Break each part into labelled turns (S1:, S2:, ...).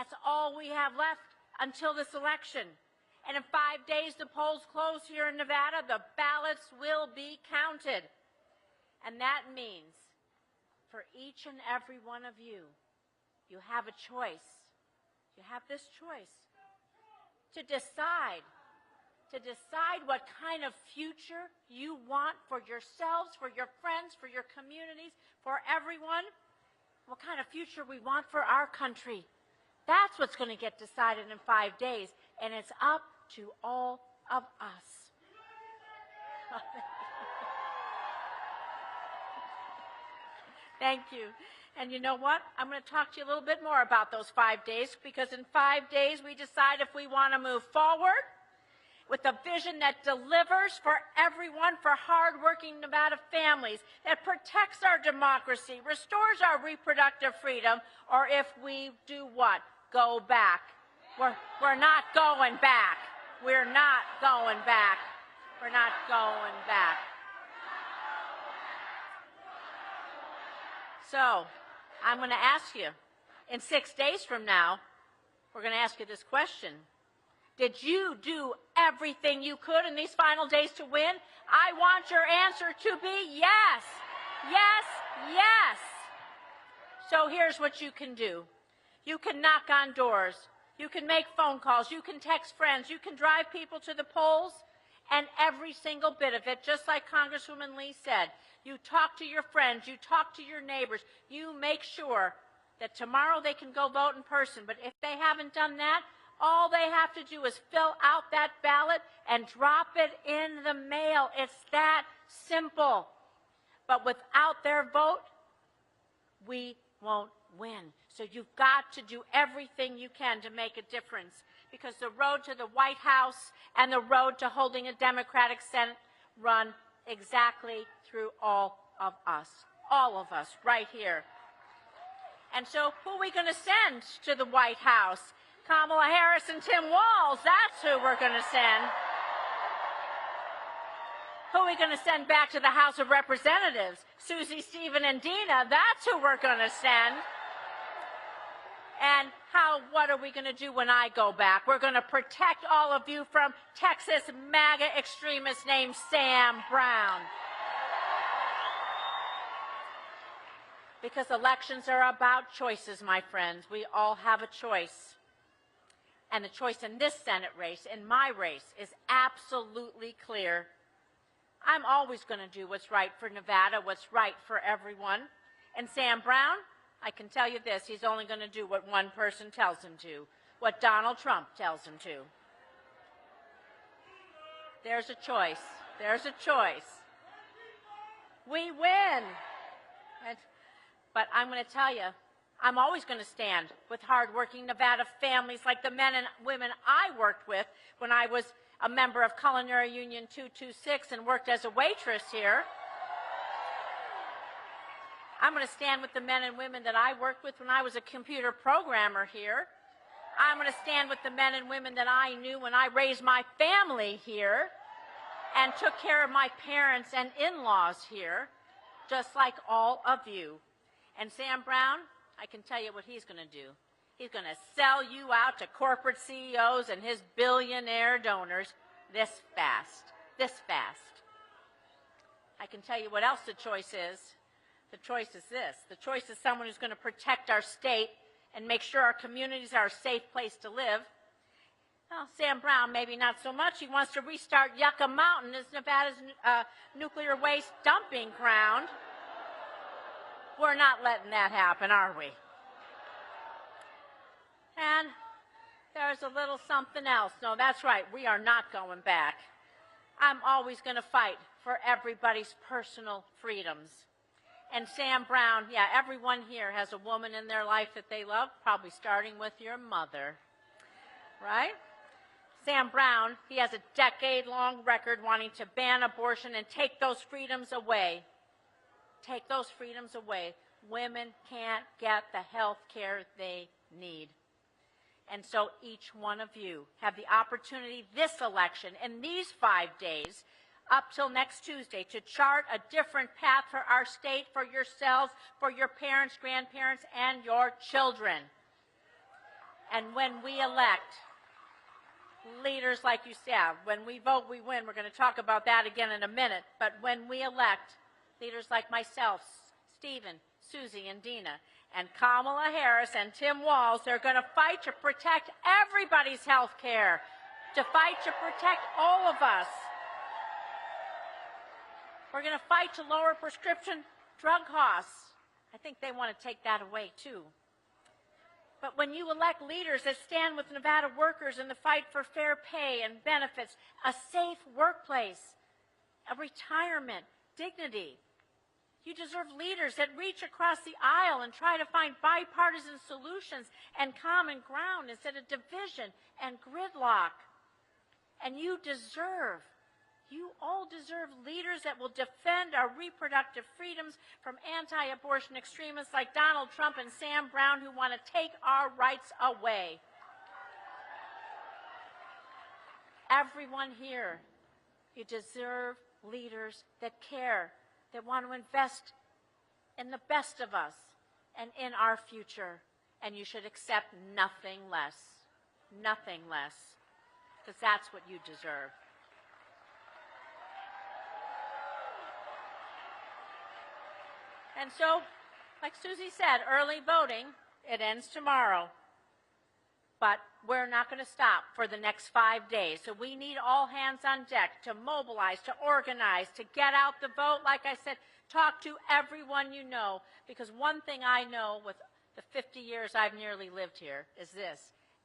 S1: That's all we have left until this election. And in 5 days, the polls close here in Nevada. The ballots will be counted. And that means for each and every one of you, you have a choice. You have this choice to decide what kind of future you want for yourselves, for your friends, for your communities, for everyone, what kind of future we want for our country. That's what's going to get decided in 5 days, and it's up to all of us. Thank you. And you know what? I'm going to talk to you a little bit more about those 5 days, because in 5 days we decide if we want to move forward with a vision that delivers for everyone, for hardworking Nevada families, that protects our democracy, restores our reproductive freedom, or if we do what? Go back. We're not going back. We're not going back. We're not going back. So, I'm going to ask you, in 6 days from now, we're going to ask you this question. Did you do everything you could in these final days to win? I want your answer to be yes. Yes, yes. So here's what you can do. You can knock on doors. You can make phone calls. You can text friends. You can drive people to the polls. And every single bit of it, just like Congresswoman Lee said, you talk to your friends. You talk to your neighbors. You make sure that tomorrow they can go vote in person. But if they haven't done that, all they have to do is fill out that ballot and drop it in the mail. It's that simple. But without their vote, we won't win. So you've got to do everything you can to make a difference, because the road to the White House and the road to holding a Democratic Senate run exactly through all of us right here. And so who are we going to send to the White House? Kamala Harris and Tim Walz, that's who we're going to send. Who are we going to send back to the House of Representatives? Susie, Stephen, and Dina, that's who we're going to send. And what are we going to do when I go back? We're going to protect all of you from Texas MAGA extremist named Sam Brown. Because elections are about choices, my friends. We all have a choice. And the choice in this Senate race, in my race, is absolutely clear. I'm always going to do what's right for Nevada, what's right for everyone. And Sam Brown, I can tell you this, he's only going to do what one person tells him to, what Donald Trump tells him to. There's a choice. There's a choice. We win. But I'm going to tell you, I'm always going to stand with hardworking Nevada families like the men and women I worked with when I was a member of Culinary Union 226 and worked as a waitress here. I'm going to stand with the men and women that I worked with when I was a computer programmer here. I'm going to stand with the men and women that I knew when I raised my family here and took care of my parents and in-laws here, just like all of you. And Sam Brown, I can tell you what he's going to do. He's going to sell you out to corporate CEOs and his billionaire donors this fast. This fast. I can tell you what else the choice is. The choice is this. The choice is someone who's going to protect our state and make sure our communities are a safe place to live. Well, Sam Brown, maybe not so much. He wants to restart Yucca Mountain as Nevada's nuclear waste dumping ground. We're not letting that happen, are we? And there's a little something else. No, that's right. We are not going back. I'm always going to fight for everybody's personal freedoms. And Sam Brown, yeah, everyone here has a woman in their life that they love, probably starting with your mother, right? Sam Brown, he has a decade-long record wanting to ban abortion and take those freedoms away. Take those freedoms away. Women can't get the health care they need. And so each one of you have the opportunity this election, in these 5 days, up till next Tuesday, to chart a different path for our state, for yourselves, for your parents, grandparents, and your children. And when we elect leaders like you said, when we vote, we win. We're going to talk about that again in a minute. But when we elect leaders like myself, Stephen, Susie, and Dina, and Kamala Harris and Tim Walz, they're going to fight to protect everybody's health care, to fight to protect all of us. We're going to fight to lower prescription drug costs. I think they want to take that away, too. But when you elect leaders that stand with Nevada workers in the fight for fair pay and benefits, a safe workplace, a retirement, dignity, you deserve leaders that reach across the aisle and try to find bipartisan solutions and common ground instead of division and gridlock. And you all deserve leaders that will defend our reproductive freedoms from anti-abortion extremists like Donald Trump and Sam Brown who want to take our rights away. Everyone here, you deserve leaders that care, that want to invest in the best of us and in our future. And you should accept nothing less, because that's what you deserve. And so, like Susie said, early voting, it ends tomorrow. But we're not going to stop for the next 5 days. So we need all hands on deck to mobilize, to organize, to get out the vote. Like I said, talk to everyone you know. Because one thing I know with the 50 years I've nearly lived here is this.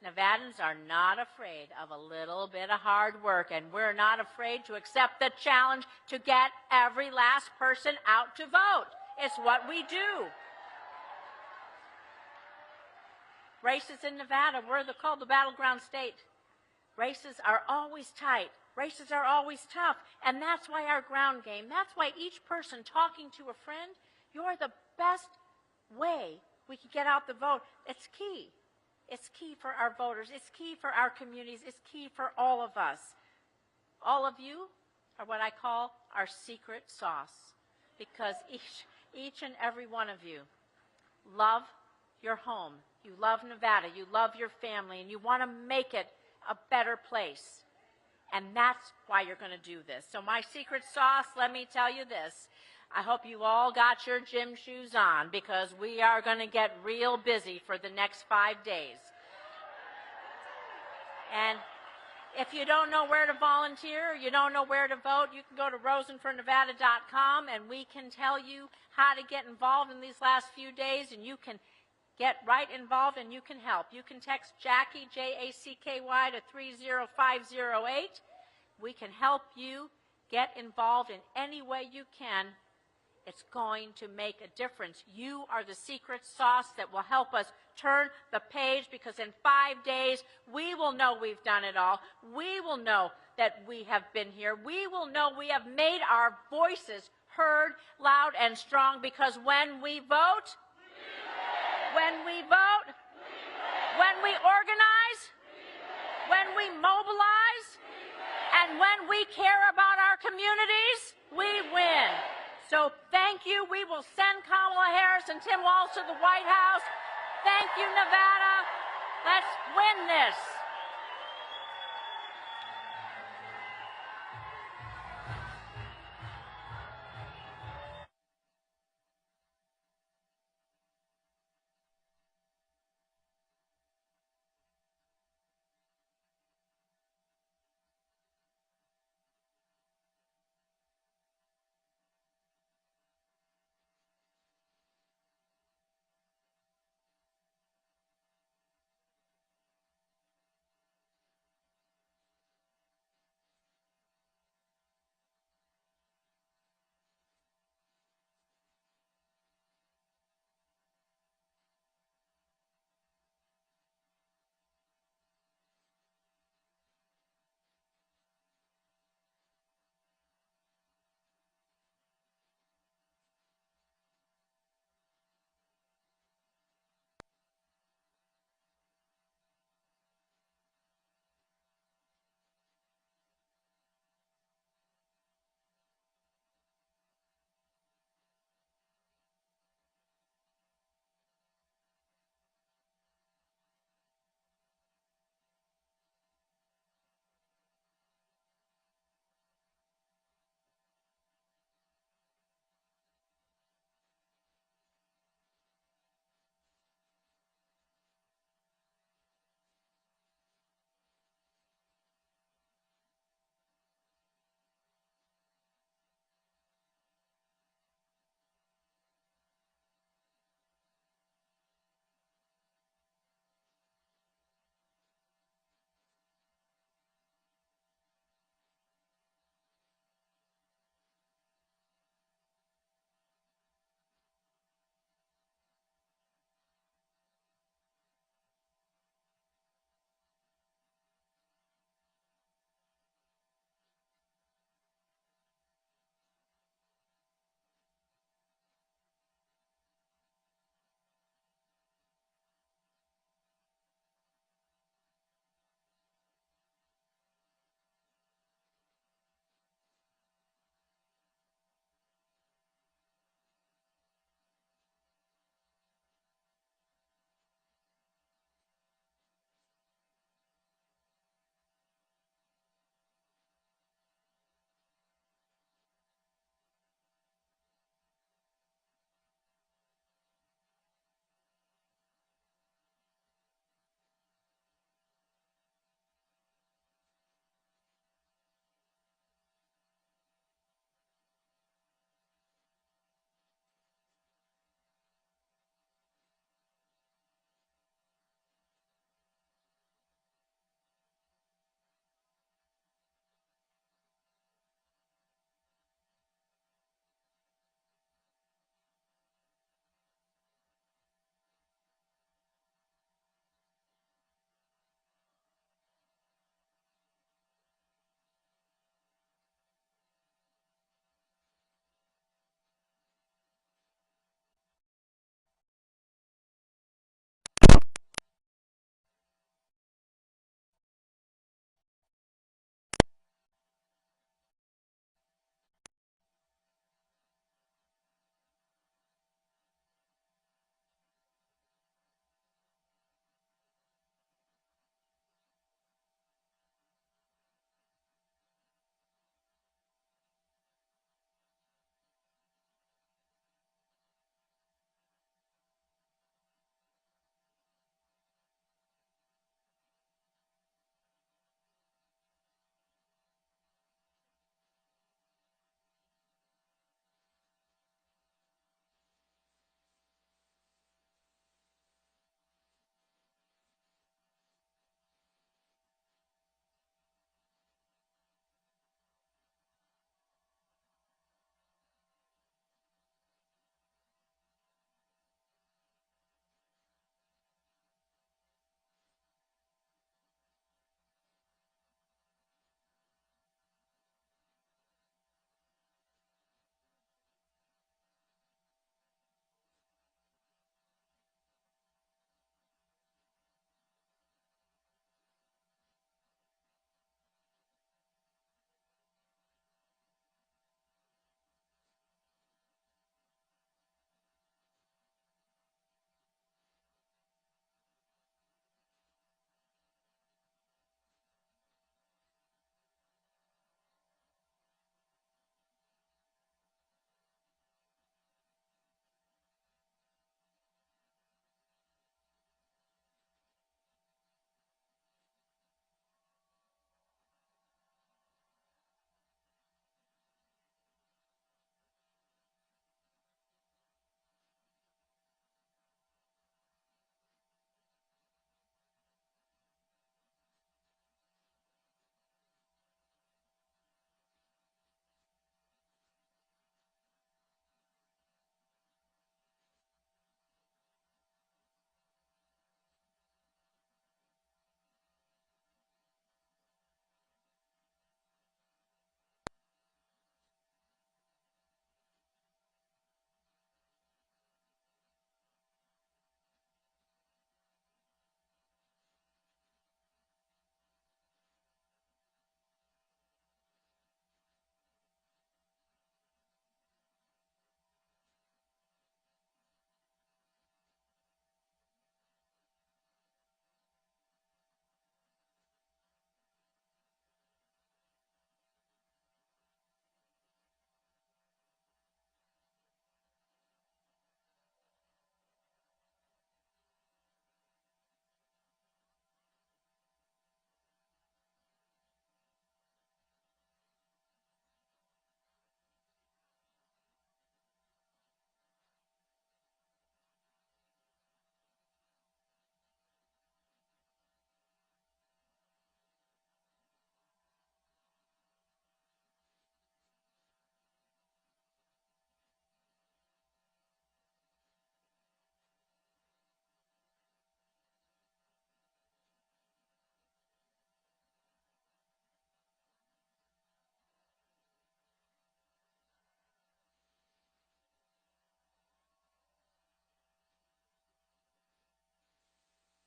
S1: Nevadans are not afraid of a little bit of hard work. And we're not afraid to accept the challenge to get every last person out to vote. It's what we do. Races in Nevada, we're called the battleground state. Races are always tight. Races are always tough. And that's why our ground game, that's why each person talking to a friend, you're the best way we can get out the vote. It's key. It's key for our voters. It's key for our communities. It's key for all of us. All of you are what I call our secret sauce, because each and every one of you love your home. You love Nevada. You love your family, and you want to make it a better place. And that's why you're going to do this. So my secret sauce, let me tell you this. I hope you all got your gym shoes on, because we are going to get real busy for the next 5 days. And if you don't know where to volunteer, you don't know where to vote, you can go to rosenfornevada.com, and we can tell you how to get involved in these last few days, and you can get right involved and you can help. You can text Jackie, J-A-C-K-Y, to 30508. We can help you get involved in any way you can. It's going to make a difference. You are the secret sauce that will help us turn the page, because in 5 days, we will know we've done it all. We will know that we have been here. We will know we have made our voices heard loud and strong, because when we vote, when we vote, when we organize, when we mobilize, and when we care about our communities, we win. So thank you. We will send Kamala Harris and Tim Walz to the White House. Thank you, Nevada. Let's win this.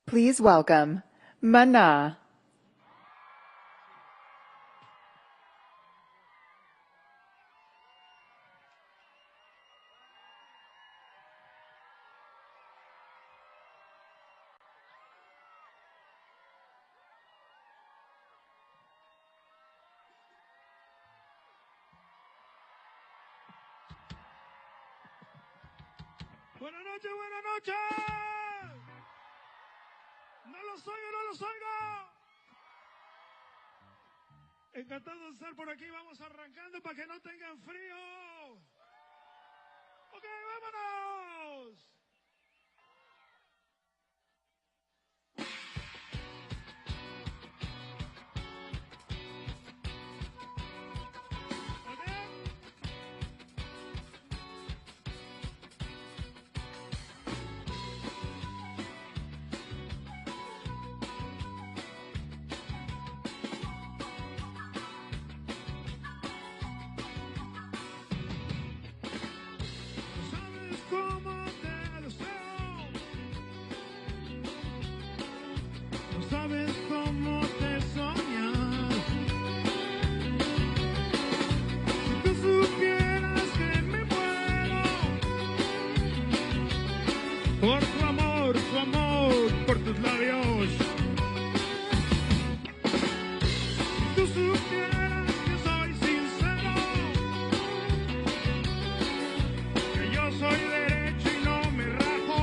S2: Please welcome Maná.
S3: Buenas noches, buenas noches. No los oigo, no los oigo. Encantado de estar por aquí. Vamos arrancando para que no tengan frío. Ok, vámonos. Sabes cómo te soñas. Si tú supieras que me muero por tu amor, por tus labios. Si tú supieras que soy sincero, que yo soy derecho y no me rajo.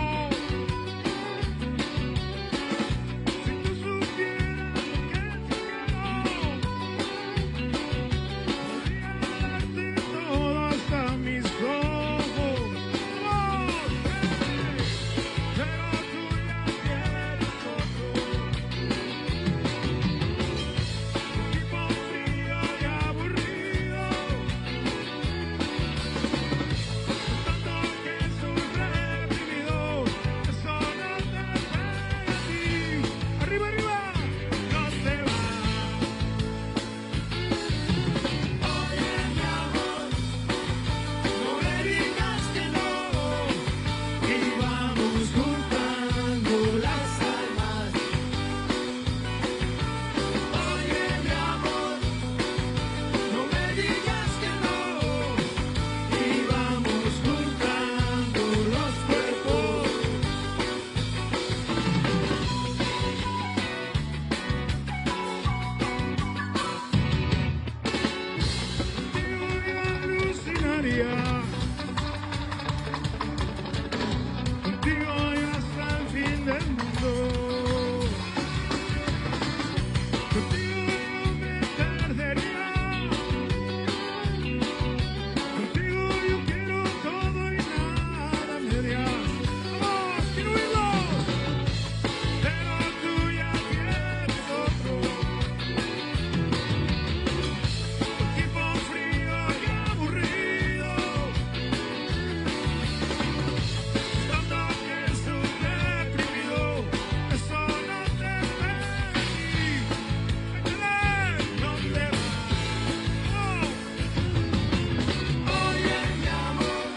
S3: Contigo y hasta el fin del mundo. Contigo yo me perdería. Contigo yo quiero todo y nada medias. ¡Vamos, quiero oírlos! Pero tú ya tienes otro. Tipo frío y aburrido. Tanto que estoy deprimido, eso no te pedí. ¿Dónde vas? Oye, mi amor,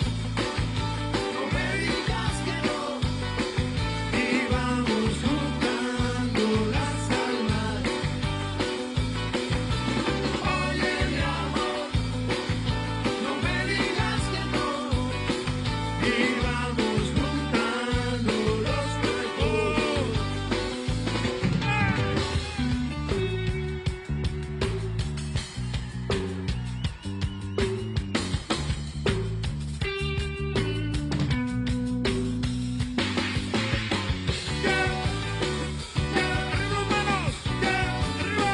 S3: no me digas que no. Y vamos juntando las almas. Oye, mi amor, no me digas que no. Y vamos juntando los cuerpos. Arriba las manos, arriba,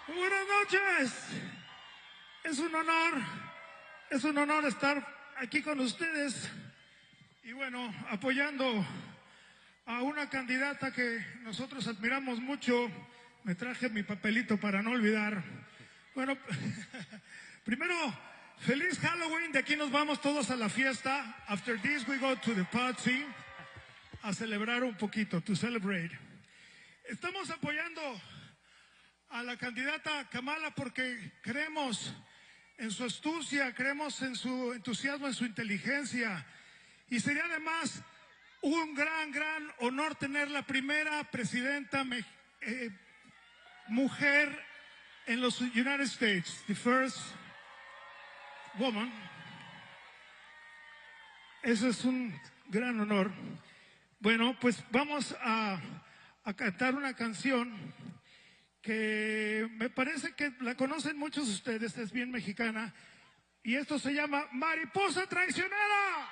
S3: Buenas noches. Es un honor estar aquí con ustedes y bueno, apoyando a una candidata que nosotros admiramos mucho. Me traje mi papelito para no olvidar. Bueno, primero Feliz Halloween, de aquí nos vamos todos a la fiesta. After this we go to the party a celebrar un poquito, to celebrate. Estamos apoyando a la candidata Kamala porque creemos en su astucia, creemos en su entusiasmo, en su inteligencia. Y sería además un gran honor tener la primera presidenta mujer en los United States, the first woman. Eso es un gran honor. Bueno, pues vamos a cantar una canción que me parece que la conocen muchos de ustedes, es bien mexicana, y esto se llama Mariposa Traicionera.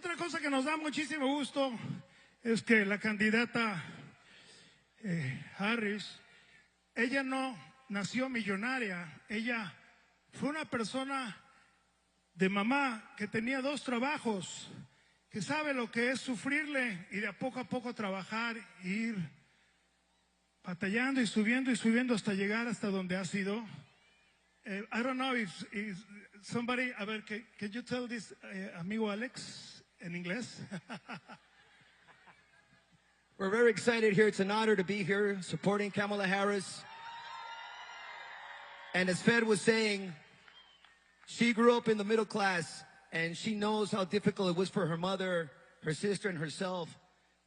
S3: Otra cosa que nos da muchísimo gusto es que la candidata Harris, ella no nació millonaria, ella fue una persona de mamá que tenía 2 trabajos, que sabe lo que es sufrirle y de a poco trabajar, ir batallando y subiendo hasta llegar hasta donde ha sido. I don't know if somebody, a ver, can you tell this amigo Alex en inglés?
S4: We're very excited here. It's an honor to be here supporting Kamala Harris. And as Fed was saying, she grew up in the middle class, and she knows how difficult it was for her mother, her sister, and herself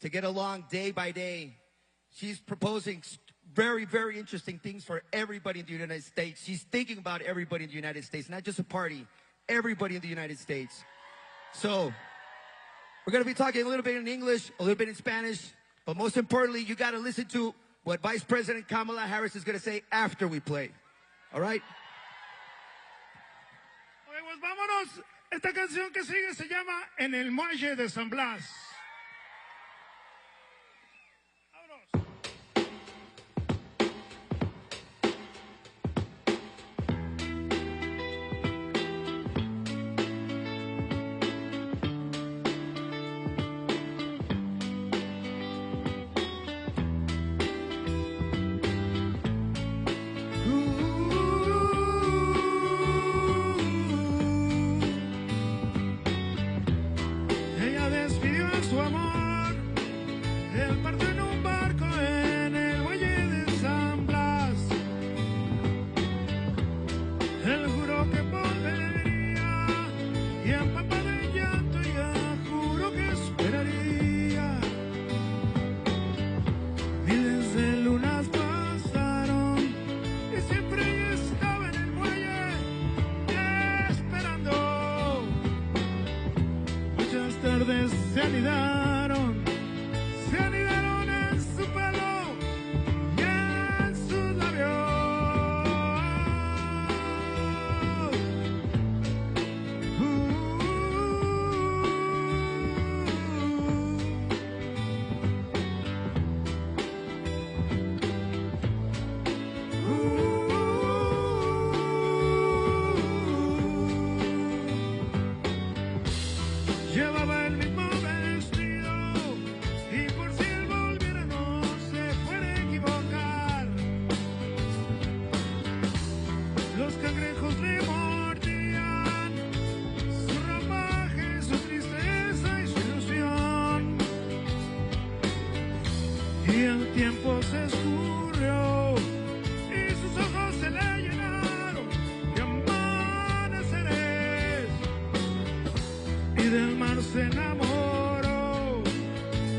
S4: to get along day by day. She's proposing very, very interesting things for everybody in the United States. She's thinking about everybody in the United States, not just a party, everybody in the United States. So we're going to be talking a little bit in English, a little bit in Spanish, but most importantly, you got to listen to what Vice President Kamala Harris is going to say after we play. All right?
S3: Oye, pues vámonos. Esta canción que sigue se llama En el Muelle de San Blas. Vámonos. Ella despidió a su amor, él partió en un barco en el muelle de San Blas. Él juró que volvería y empapado en llanto ella juró que esperaría. Miles de lunas pasaron y siempre ella estaba en el muelle esperando. Muchas tardes se anidaron en su pelo y en sus labios. Llevaba el mismo vestido y por si él volviera no se puede equivocar. Los cangrejos le mordían su ropaje, su tristeza y su ilusión. Y el tiempo se escurrió y sus ojos se le llenaron de amaneceres. Y del mar se enamoró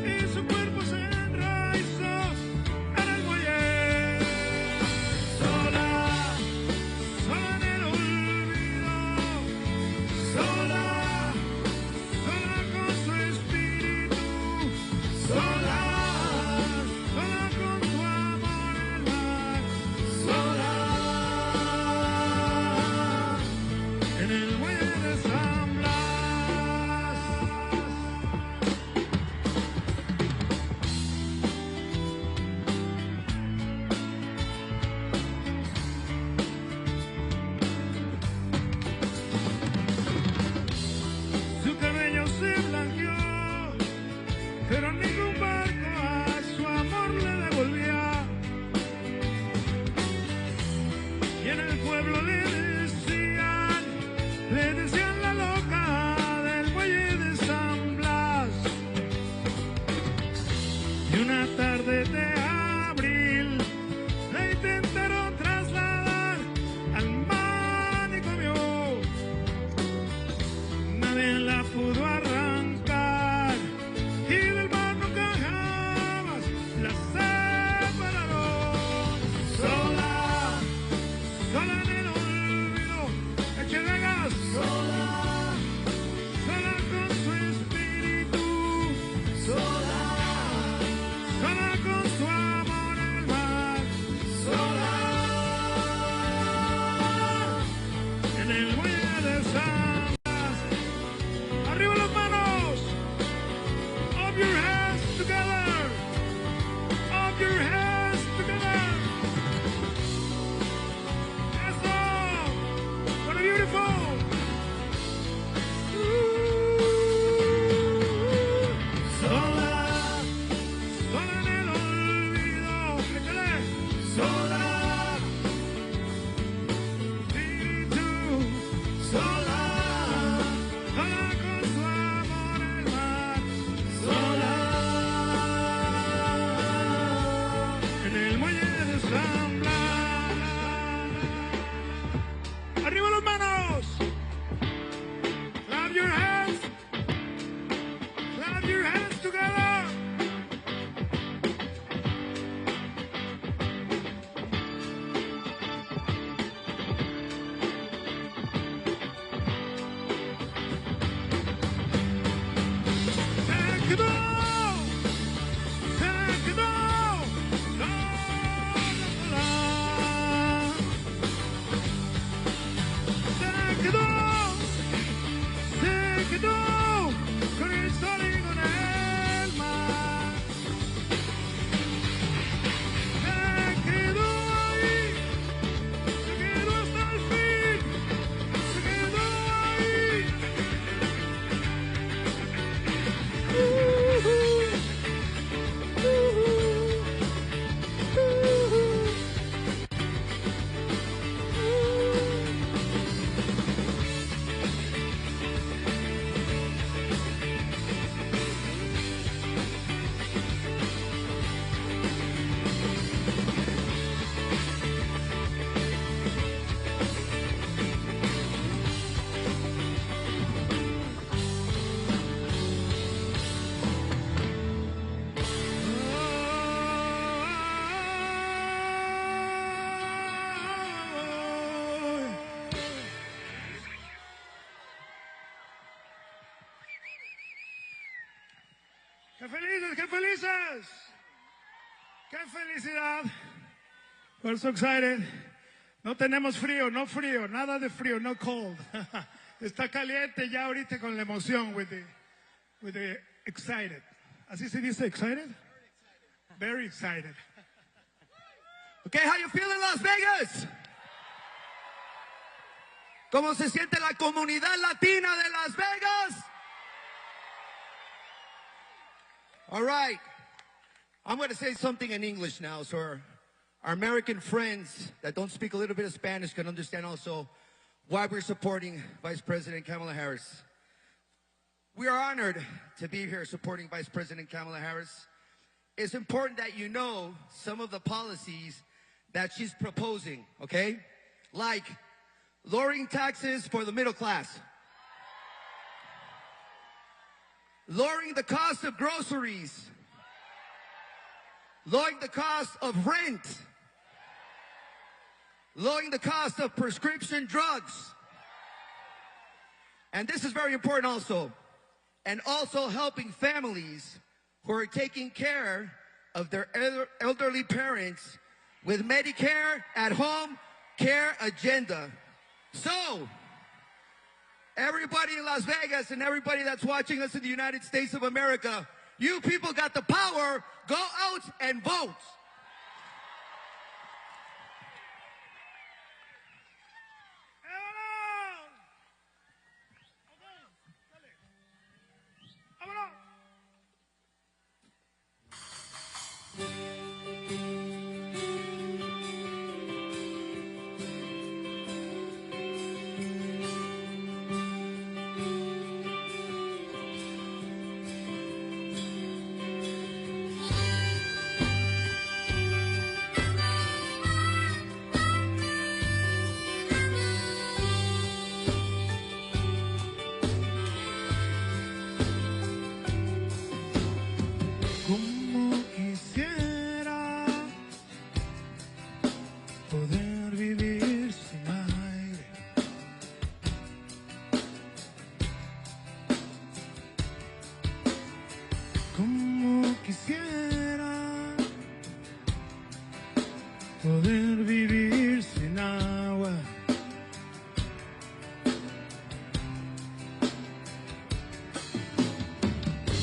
S3: y su cuerpo se enraizó en el muelle. Sola, sola en el olvido, sola, sola con su espíritu, sola, sola con su amor en el mar, sola en el muelle de San Blas. ¡Qué felices, qué felices! ¡Qué felicidad! We're so excited. No tenemos frío, no frío, nada de frío, no cold. Está caliente ya ahorita con la emoción, with the excited. ¿Así se dice excited? Very excited.
S4: Okay, how you feeling, Las Vegas? ¿Cómo se siente la comunidad latina de Las Vegas? All right. I'm going to say something in English now, so our American friends that don't speak a little bit of Spanish can understand also why we're supporting Vice President Kamala Harris. We are honored to be here supporting Vice President Kamala Harris. It's important that you know some of the policies that she's proposing, okay? Like lowering taxes for the middle class, lowering the cost of groceries, lowering the cost of rent, lowering the cost of prescription drugs. And this is very important also. And also helping families who are taking care of their elderly parents with Medicare at home care agenda. So, everybody in Las Vegas and everybody that's watching us in the United States of America, you people got the power. Go out and vote.
S3: Poder vivir sin agua.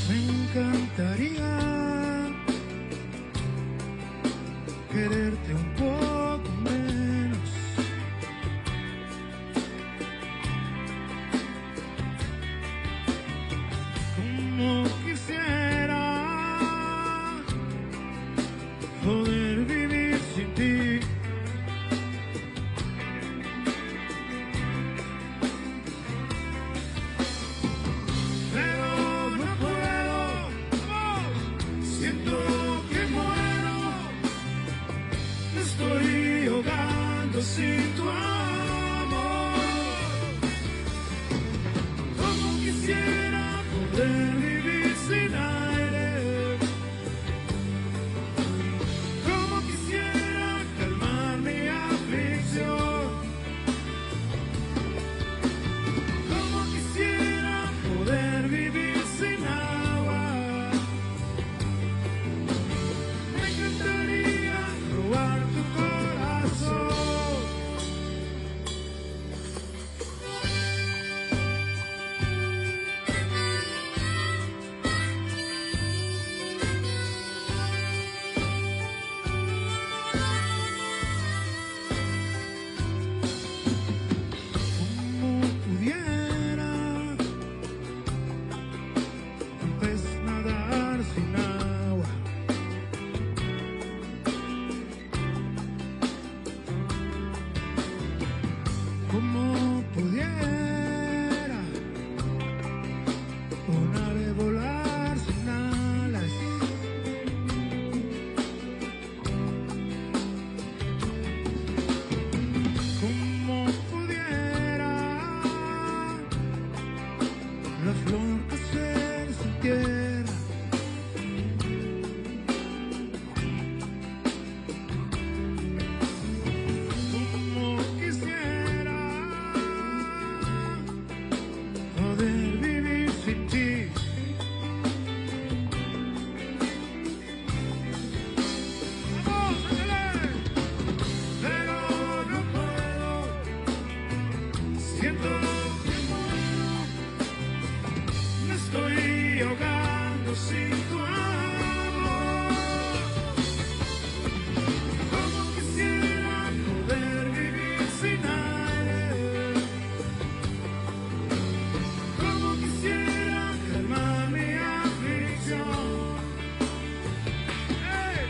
S3: Me encantaría quererte un poco menos. Como quisiera poder vivir sin ti. Pero no puedo, siento que muero, me estoy ahogando sin tu amor. Como quisiera poder vivir sin aire. Como quisiera calmar mi aflicción. Como quisiera poder vivir sin agua. Me encantaría robar tu corazón. Como pudiera un pez nadar sin agua. Como pudiera un ave volar sin alas. Como pudiera la flor crecer sin tierra. Como quisiera poder vivir sin ti. estoy ahogando sin tu amor. Como quisiera poder vivir sin aire. Como quisiera calmar mi aflicción. Hey.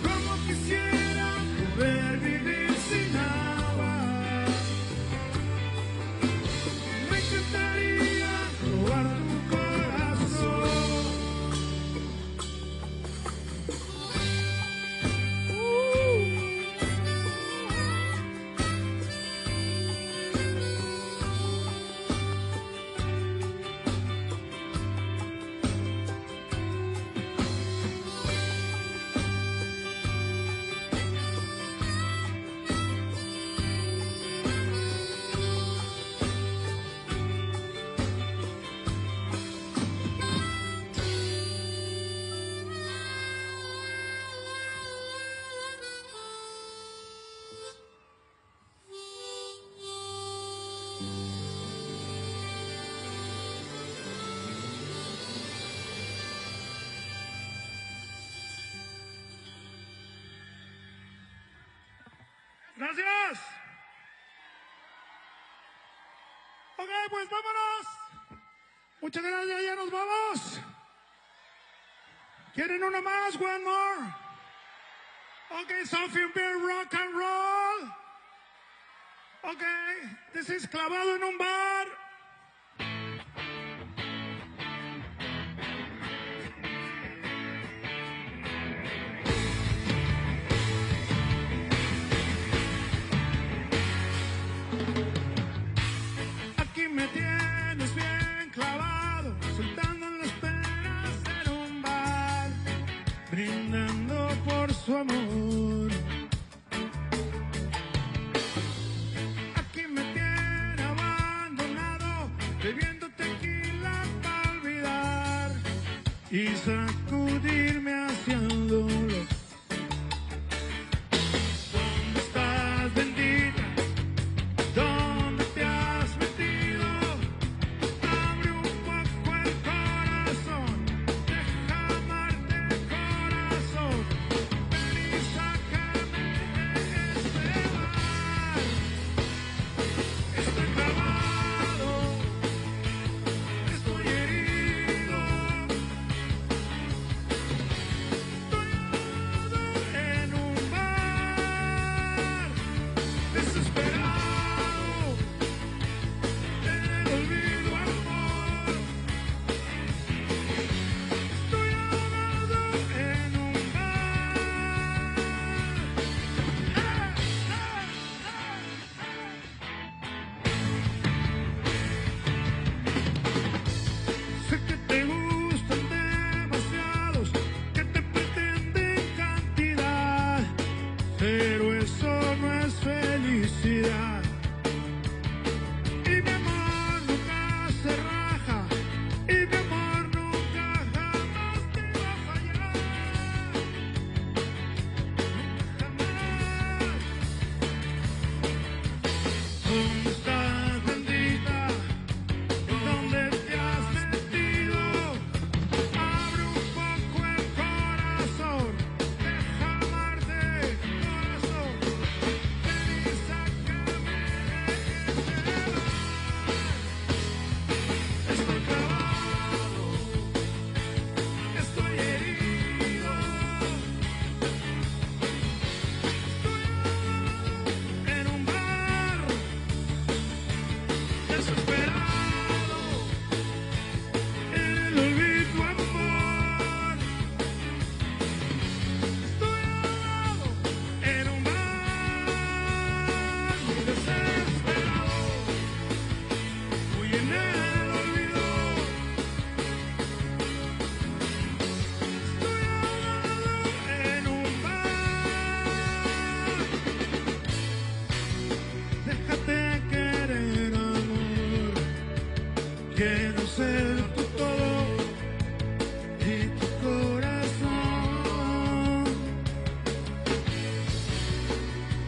S3: Como quisiera poder vivir sin agua. Me encantaría robar tu corazón. Gracias. Ok, pues vámonos. Muchas gracias, ya nos vamos. ¿Quieren una más? One more. Okay, something very rock and roll. Okay, this is Clavado en un bar. Aquí me tienes bien clavado, soltando en las penas en un bar, brindando por su amor. Aquí me tiene abandonado, bebiendo tequila para olvidar y sacudirme hacia el dolor. ¿Dónde estás, bendita? ¿Dónde te has metido? Abre un poco el corazón, deja amarte corazón. Ven y sácame de este bar. Estoy clavado, estoy herido, estoy ahogado en un bar, desesperado, en el olvido, amor. Estoy ahogado en un bar. Sé que te gustan demasiados, que te pretenden cantidad, pero eso no es felicidad. Y mi amor nunca se raja, y mi amor nunca jamás te va a fallar. Jamás. ¿Dónde estás, bendita? ¿Dónde te has metido? Abre un poco el corazón, deja amarte corazón. Ven y sácame de este bar. Estoy clavado, estoy herido, estoy ahogado en un bar, desesperado, en el olvido, amor. Estoy ahogado en un bar, muy desesperado, muy en el olvido. Estoy ahogado en un bar. Déjate querer, amor. Quiero ser tu todo y tu corazón.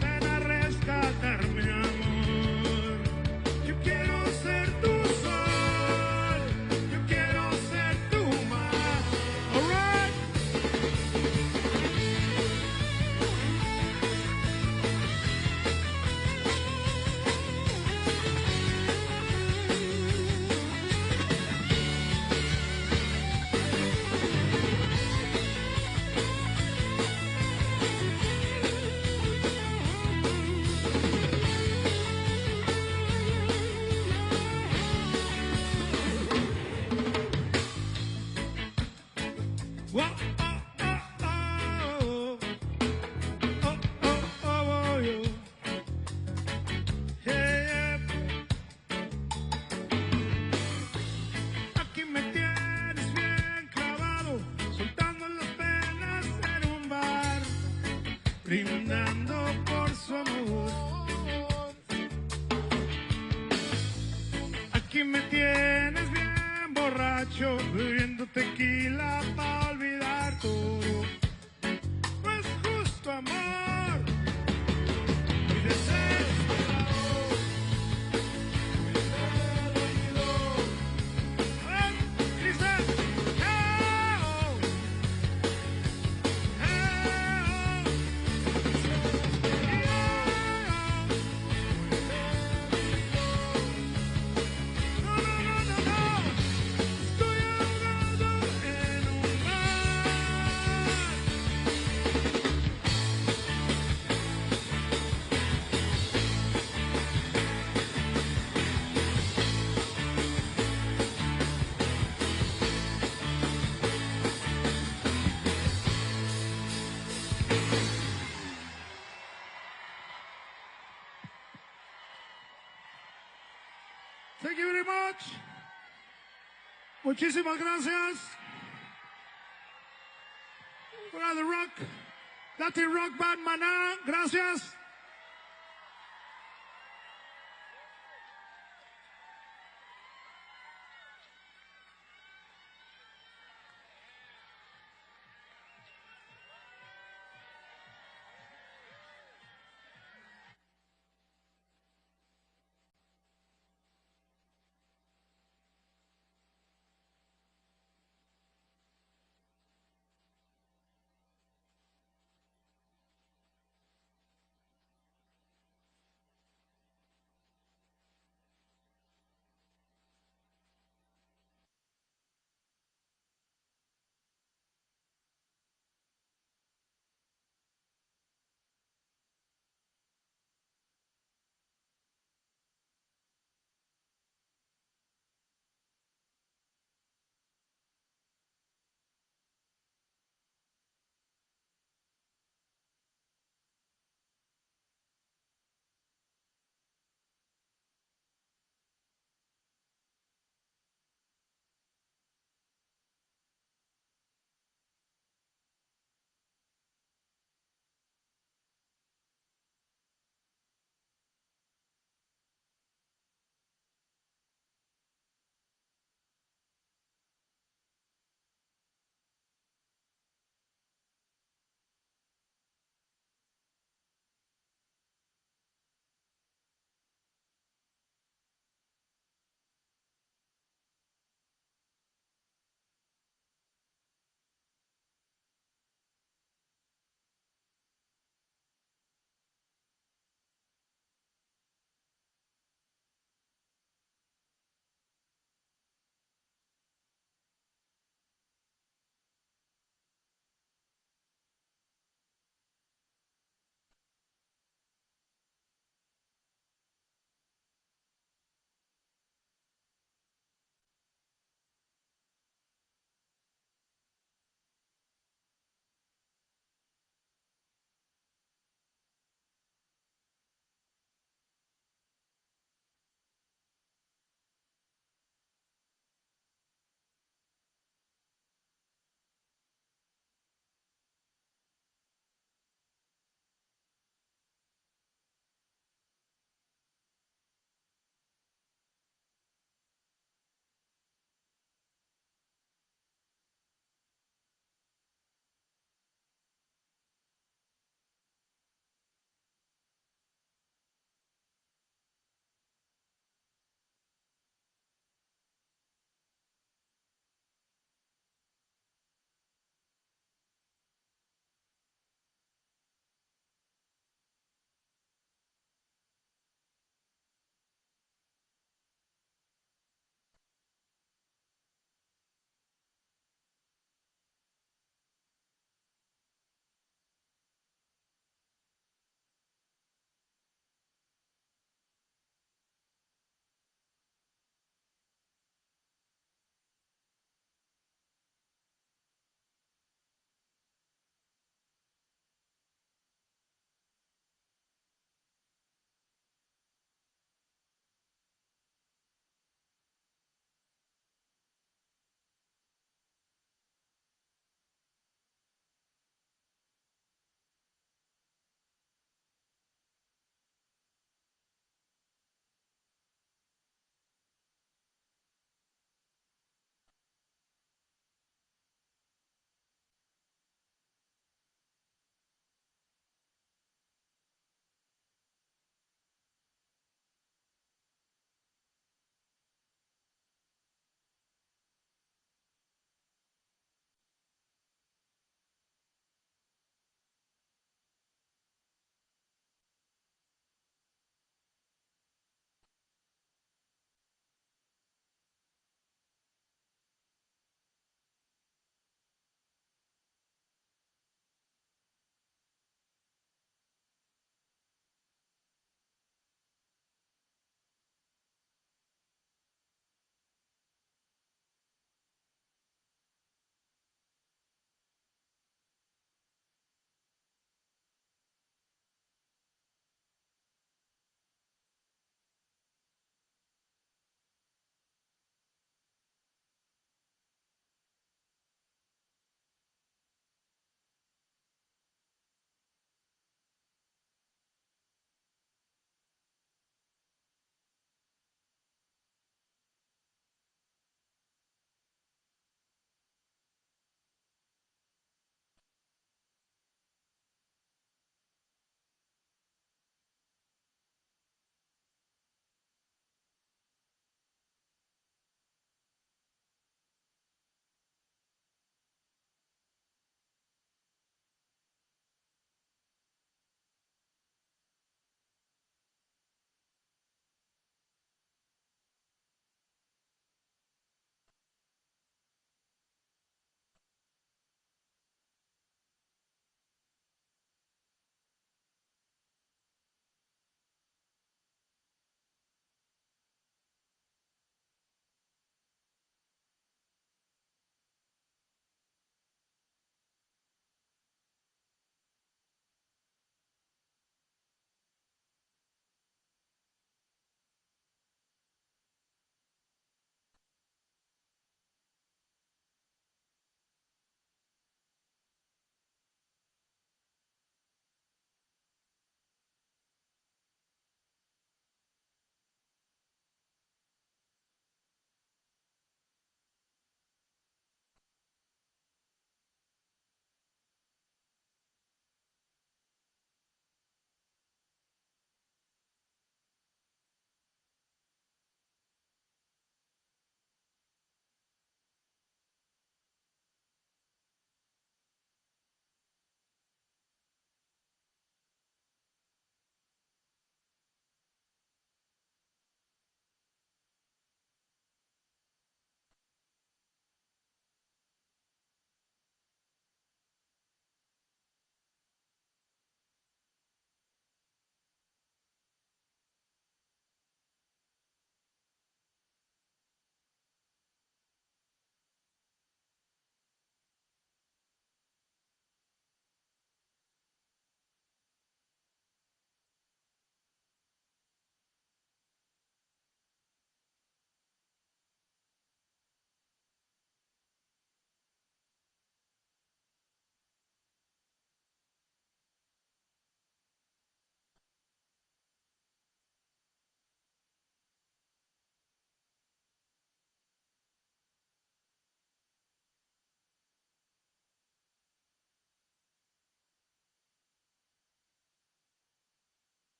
S3: Ven a rescatarme, amor. Yo quiero ser tu sol, yo quiero ser brindando por su amor. Aquí me tienes bien borracho, bebiendo tequila para olvidar todo. No es justo, amor, y desesperado. A ver, dice, oh, no, no, no, no, no. Estoy ahogado en un mar. Thank you very much. Muchísimas gracias. We're the rock, Latin rock band Maná. Gracias.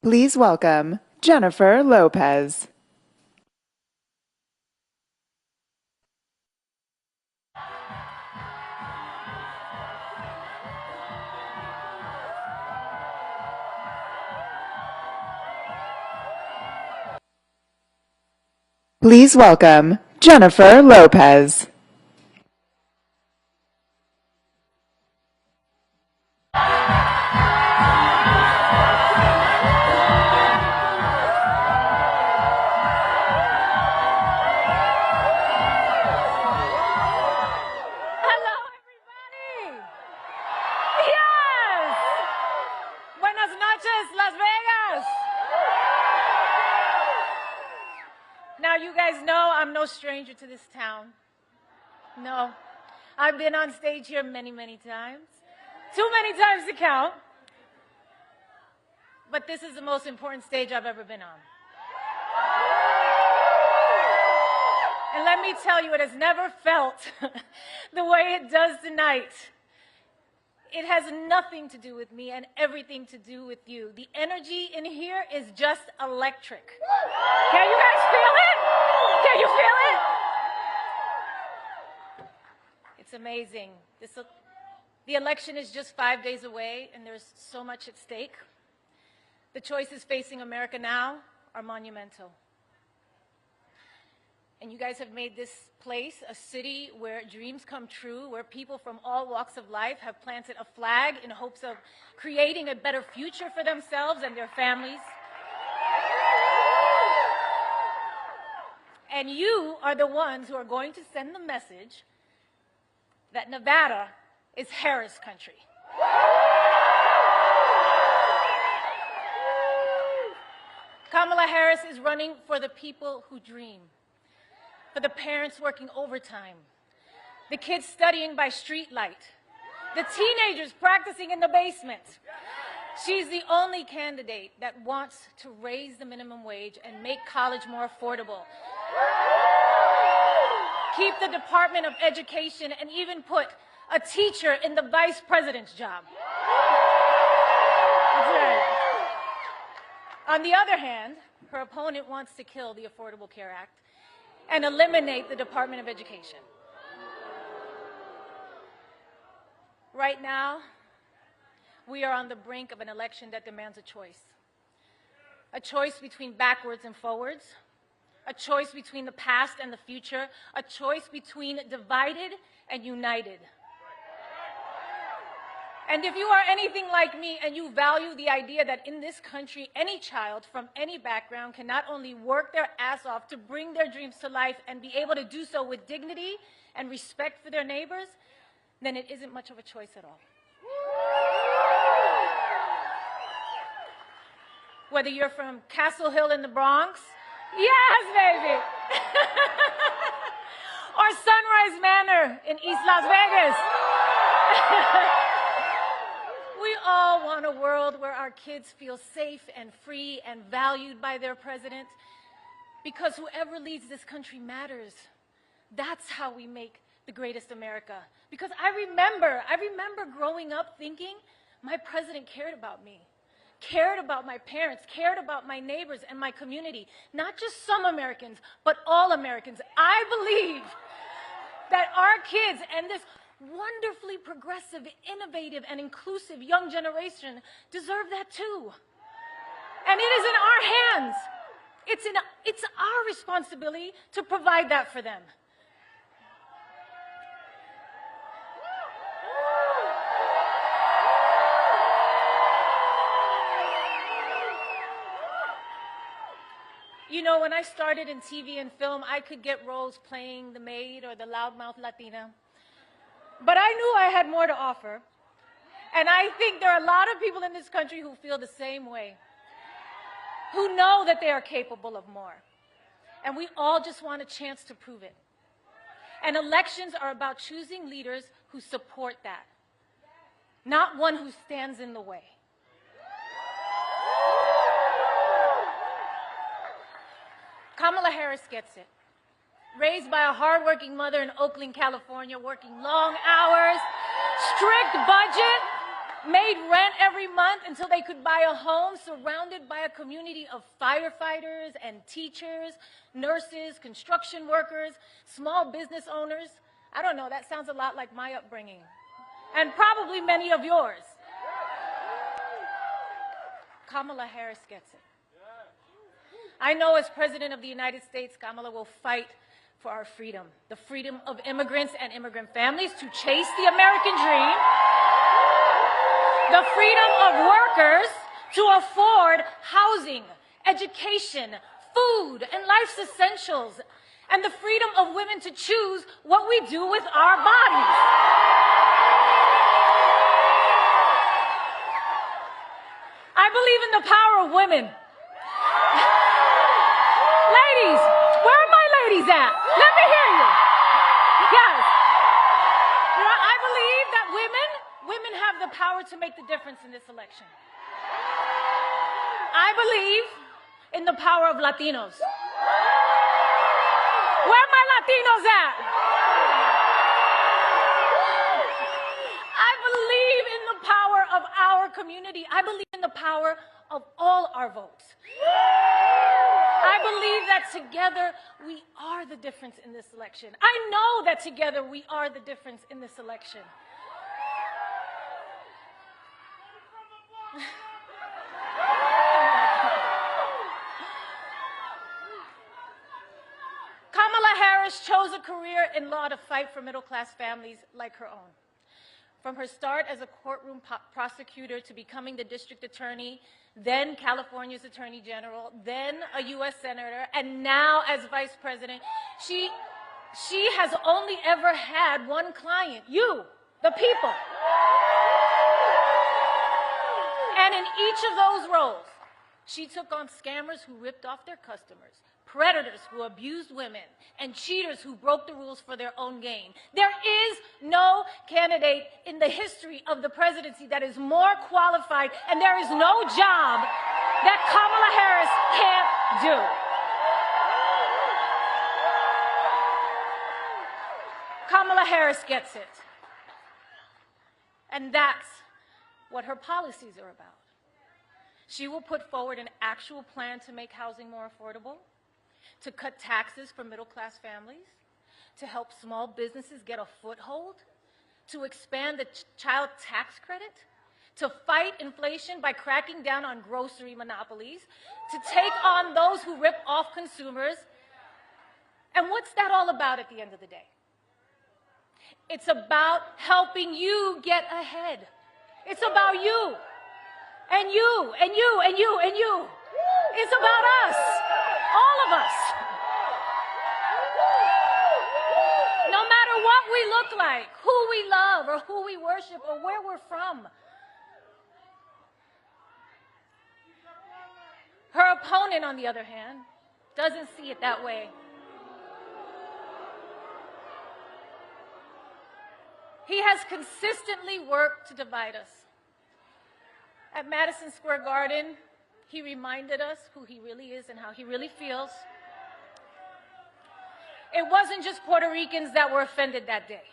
S2: Please welcome Jennifer Lopez. Please welcome Jennifer Lopez.
S1: Hello, everybody. Yes. Buenas noches, Las Vegas. Now, you guys know I'm no stranger to this town. No. I've been on stage here many, many times. Too many times to count. But this is the most important stage I've ever been on. And let me tell you, it has never felt the way it does tonight. It has nothing to do with me and everything to do with you. The energy in here is just electric. Can you guys feel it? Can you feel it? It's amazing. The election is just 5 days away, and there's so much at stake. The choices facing America now are monumental. And you guys have made this place a city where dreams come true, where people from all walks of life have planted a flag in hopes of creating a better future for themselves and their families. And you are the ones who are going to send the message that Nevada is Harris country. Kamala Harris is running for the people who dream, for the parents working overtime, the kids studying by streetlight, the teenagers practicing in the basement. She's the only candidate that wants to raise the minimum wage and make college more affordable, keep the Department of Education, and even put a teacher in the vice president's job. That's right. On the other hand, her opponent wants to kill the Affordable Care Act and eliminate the Department of Education. Right now, we are on the brink of an election that demands a choice between backwards and forwards, a choice between the past and the future, a choice between divided and united. And if you are anything like me and you value the idea that in this country, any child from any background can not only work their ass off to bring their dreams to life and be able to do so with dignity and respect for their neighbors, then it isn't much of a choice at all. Whether you're from Castle Hill in the Bronx, yes, baby, or Sunrise Manor in East Las Vegas. We all want a world where our kids feel safe and free and valued by their president, because whoever leads this country matters. That's how we make the greatest America. Because I remember growing up thinking my president cared about me, cared about my parents, cared about my neighbors and my community. Not just some Americans, but all Americans. I believe that our kids and this wonderfully progressive, innovative, and inclusive young generation deserve that too. And it is in our hands. It's our responsibility to provide that for them. You know, when I started in TV and film, I could get roles playing the maid or the loudmouth Latina. But I knew I had more to offer. And I think there are a lot of people in this country who feel the same way, who know that they are capable of more. And we all just want a chance to prove it. And elections are about choosing leaders who support that, not one who stands in the way. Kamala Harris gets it. Raised by a hardworking mother in Oakland, California, working long hours, strict budget,
S5: made rent every month until they could buy a home, surrounded by a community of firefighters and teachers, nurses, construction workers, small business owners. I don't know, that sounds a lot like my upbringing, and probably many of yours. Kamala Harris gets it. I know as President of the United States, Kamala will fight for our freedom, the freedom of immigrants and immigrant families to chase the American dream, the freedom of workers to afford housing, education, food, and life's essentials, and the freedom of women to choose what we do with our bodies. I believe in the power of women. Ladies, where are my ladies at? Let me hear you. Yes. I believe that women have the power to make the difference in this election. I believe in the power of Latinos. Where are my Latinos at? I believe in the power of our community. I believe in the power of all our votes. I believe that together we are the difference in this election. I know that together we are the difference in this election. Kamala Harris chose a career in law to fight for middle-class families like her own. From her start as a courtroom prosecutor to becoming the district attorney, then California's attorney general, then a U.S. senator, and now as vice president, she has only ever had one client, you, the people. And in each of those roles, she took on scammers who ripped off their customers, predators who abused women, and cheaters who broke the rules for their own gain. There is no candidate in the history of the presidency that is more qualified, and there is no job that Kamala Harris can't do. Kamala Harris gets it. And that's what her policies are about. She will put forward an actual plan to make housing more affordable, to cut taxes for middle-class families, to help small businesses get a foothold, to expand the child tax credit, to fight inflation by cracking down on grocery monopolies, to take on those who rip off consumers. And what's that all about at the end of the day? It's about helping you get ahead. It's about you, and you, and you, and you, and you. It's about us, all of us. No matter what we look like, who we love, or who we worship, or where we're from. Her opponent, on the other hand, doesn't see it that way. He has consistently worked to divide us. At Madison Square Garden, he reminded us who he really is and how he really feels. It wasn't just Puerto Ricans that were offended that day,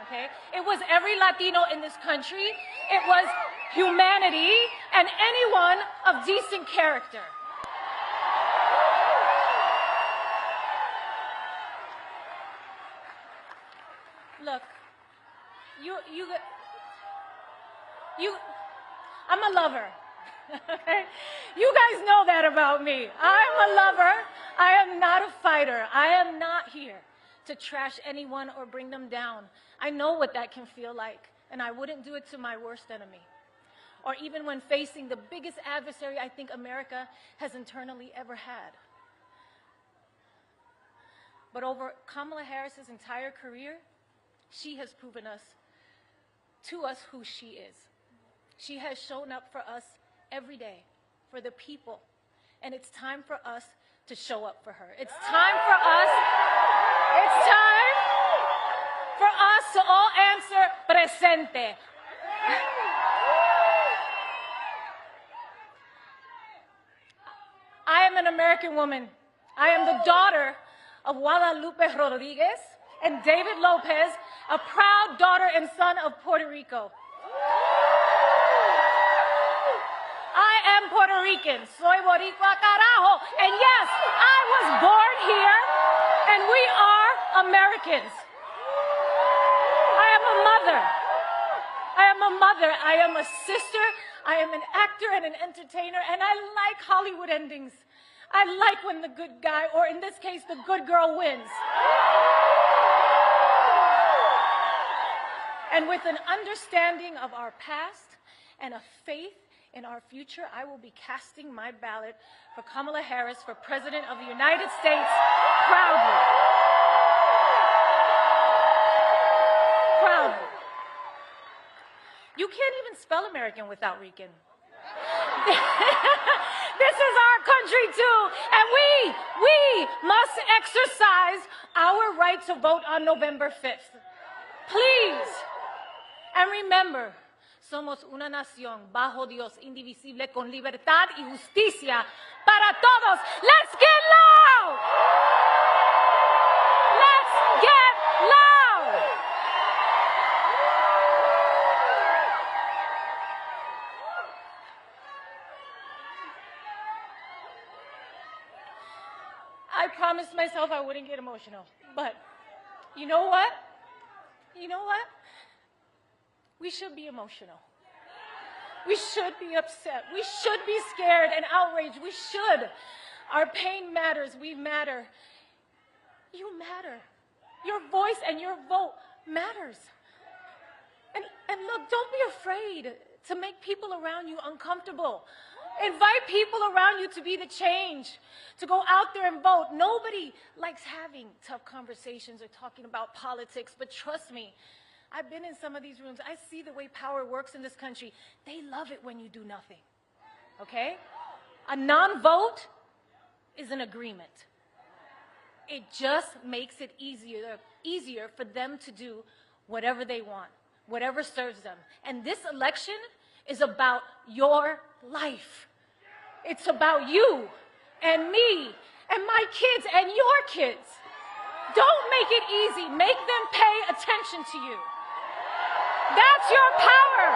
S5: okay? It was every Latino in this country. It was humanity and anyone of decent character. Look, I'm a lover. You guys know that about me. I'm a lover. I am not a fighter. I am not here to trash anyone or bring them down. I know what that can feel like, and I wouldn't do it to my worst enemy, or even when facing the biggest adversary I think America has internally ever had. But over Kamala Harris's entire career, she has proven to us who she is. She has shown up for us every day, for the people. And it's time for us to show up for her. It's time for us to all answer presente. I am an American woman. I am the daughter of Guadalupe Rodriguez and David Lopez, a proud daughter and son of Puerto Rico. Rican. Soy Boricua, carajo. And yes, I was born here, and we are Americans. I am a mother. I am a mother. I am a sister. I am an actor and an entertainer, and I like Hollywood endings. I like when the good guy, or in this case, the good girl wins. And with an understanding of our past and a faith in our future, I will be casting my ballot for Kamala Harris for President of the United States proudly. Proudly. You can't even spell American without Rican. This is our country too, and we must exercise our right to vote on November 5th. Please. And remember, somos una nación bajo Dios, indivisible, con libertad y justicia para todos. Let's get loud! Let's get loud! I promised myself I wouldn't get emotional, but you know what? You know what? We should be emotional. We should be upset. We should be scared and outraged. We should. Our pain matters. We matter. You matter. Your voice and your vote matters. And look, don't be afraid to make people around you uncomfortable. Invite people around you to be the change, to go out there and vote. Nobody likes having tough conversations or talking about politics, but trust me, I've been in some of these rooms. I see the way power works in this country. They love it when you do nothing, okay? A non-vote is an agreement. It just makes it easier for them to do whatever they want, whatever serves them. And this election is about your life. It's about you and me and my kids and your kids. Don't make it easy. Make them pay attention to you. That's your power.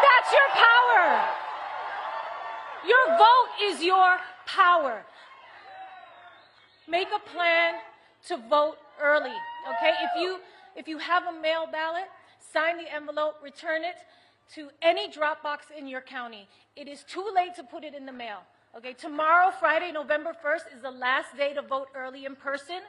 S5: That's your power. Your vote is your power. Make a plan to vote early, okay? If you have a mail ballot, sign the envelope, return it to any drop box in your county. It is too late to put it in the mail, okay? Tomorrow, Friday, November 1st, is the last day to vote early in person.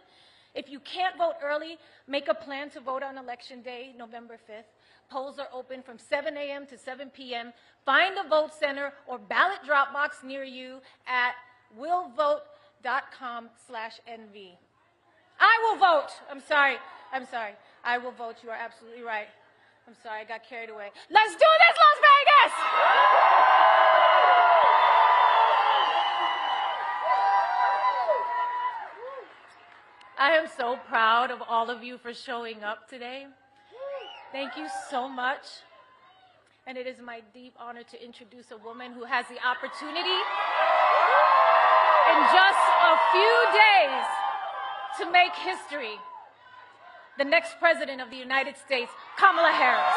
S5: If you can't vote early, make a plan to vote on Election Day, November 5th. Polls are open from 7 a.m. to 7 p.m. Find a vote center or ballot drop box near you at willvote.com/NV. I will vote. I'm sorry. I will vote. You are absolutely right. I'm sorry, I got carried away. Let's do this, Las Vegas! I am so proud of all of you for showing up today. Thank you so much. And it is my deep honor to introduce a woman who has the opportunity in just a few days to make history. The next president of the United States, Kamala Harris.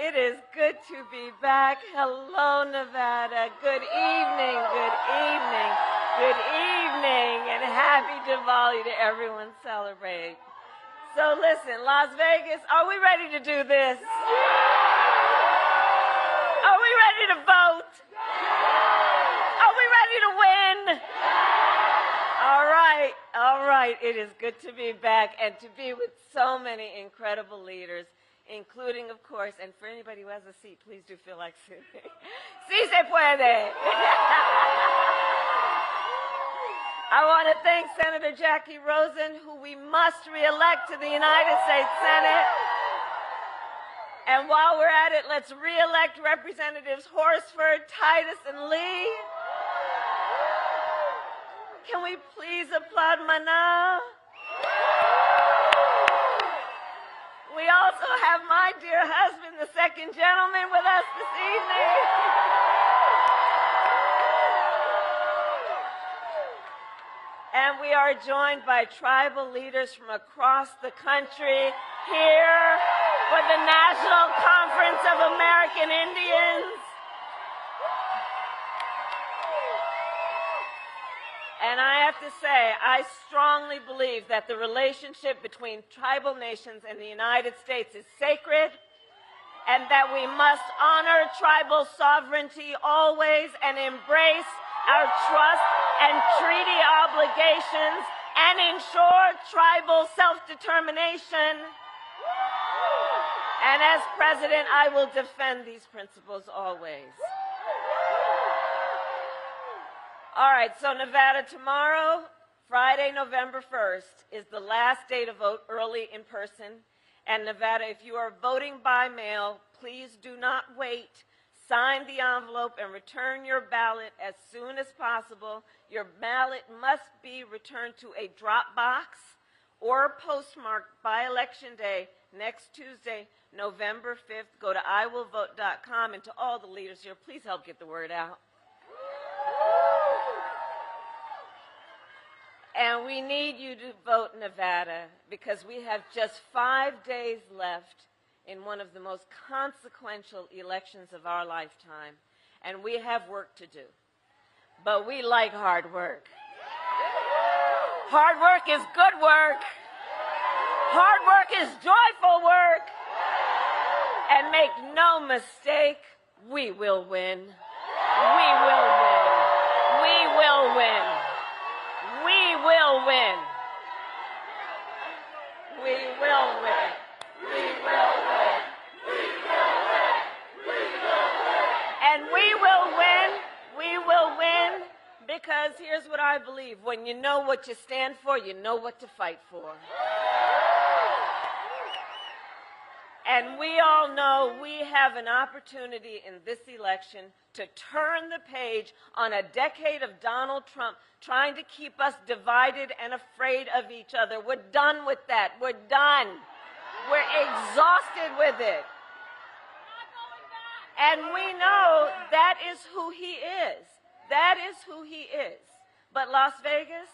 S6: It is good to be back. Hello, Nevada. Good evening, good evening, good evening, and happy Diwali to everyone celebrating. So listen, Las Vegas, are we ready to do this? Are we ready to vote? Are we ready to win? All right. It is good to be back and to be with so many incredible leaders including, of course, and for anybody who has a seat, please do feel like sitting. Sí se puede. I want to thank Senator Jackie Rosen, who we must reelect to the United States Senate. And while we're at it, let's reelect Representatives Horsford, Titus, and Lee. Can we please applaud Mana? We also have my dear husband, the second gentleman, with us this evening. And we are joined by tribal leaders from across the country here for the National Conference of American Indians. And I have to say, I strongly believe that the relationship between tribal nations and the United States is sacred, and that we must honor tribal sovereignty always and embrace our trust and treaty obligations and ensure tribal self-determination. And as president, I will defend these principles always. All right, so Nevada tomorrow, Friday, November 1st, is the last day to vote early in person. And Nevada, if you are voting by mail, please do not wait. Sign the envelope and return your ballot as soon as possible. Your ballot must be returned to a drop box or postmarked by Election Day next Tuesday, November 5th. Go to iwillvote.com, and to all the leaders here, please help get the word out. And we need you to vote Nevada, because we have just 5 days left in one of the most consequential elections of our lifetime. And we have work to do. But we like hard work. Hard work is good work. Hard work is joyful work. And make no mistake, we will win. We will win. We will win. We will win. We will win. We will win. We will win. We will win. And we will win. We will win, because here's what I believe. When you know what you stand for, you know what to fight for. And we all know we have an opportunity in this election to turn the page on a decade of Donald Trump trying to keep us divided and afraid of each other. We're done with that. We're done. We're exhausted with it. And we know that is who he is. That is who he is. But Las Vegas,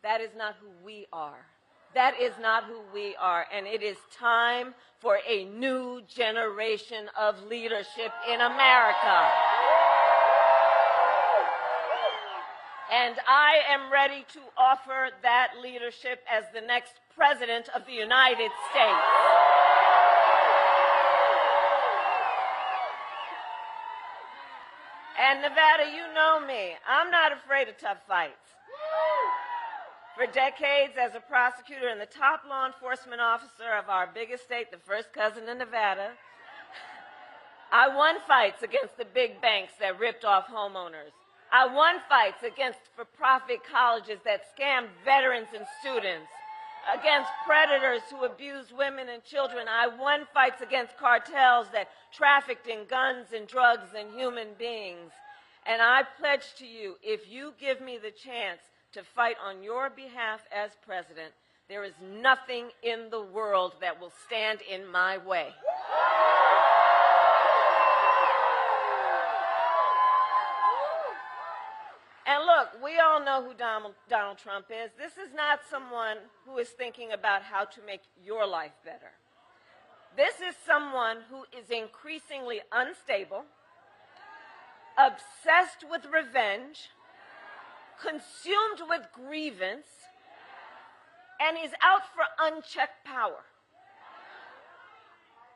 S6: that is not who we are. That is not who we are. And it is time for a new generation of leadership in America. And I am ready to offer that leadership as the next president of the United States. And Nevada, you know me. I'm not afraid of tough fights. For decades as a prosecutor and the top law enforcement officer of our biggest state, the first cousin of Nevada, I won fights against the big banks that ripped off homeowners. I won fights against for-profit colleges that scammed veterans and students, against predators who abused women and children. I won fights against cartels that trafficked in guns and drugs and human beings. And I pledge to you, if you give me the chance to fight on your behalf as president, there is nothing in the world that will stand in my way. And look, we all know who Donald Trump is. This is not someone who is thinking about how to make your life better. This is someone who is increasingly unstable, obsessed with revenge, consumed with grievance, and he's out for unchecked power.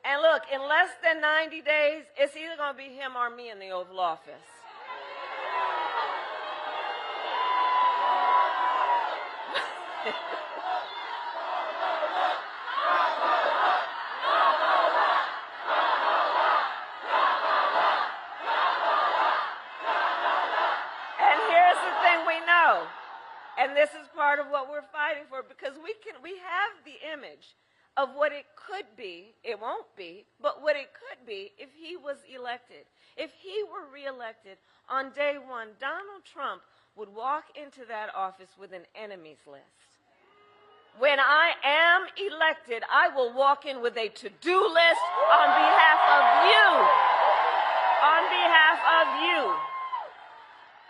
S6: And look, in less than 90 days, it's either going to be him or me in the Oval Office. And this is part of what we're fighting for, because we have the image of what it could be. It won't be, but what it could be if he was elected. If he were reelected on day one, Donald Trump would walk into that office with an enemies list. When I am elected, I will walk in with a to-do list on behalf of you. On behalf of you.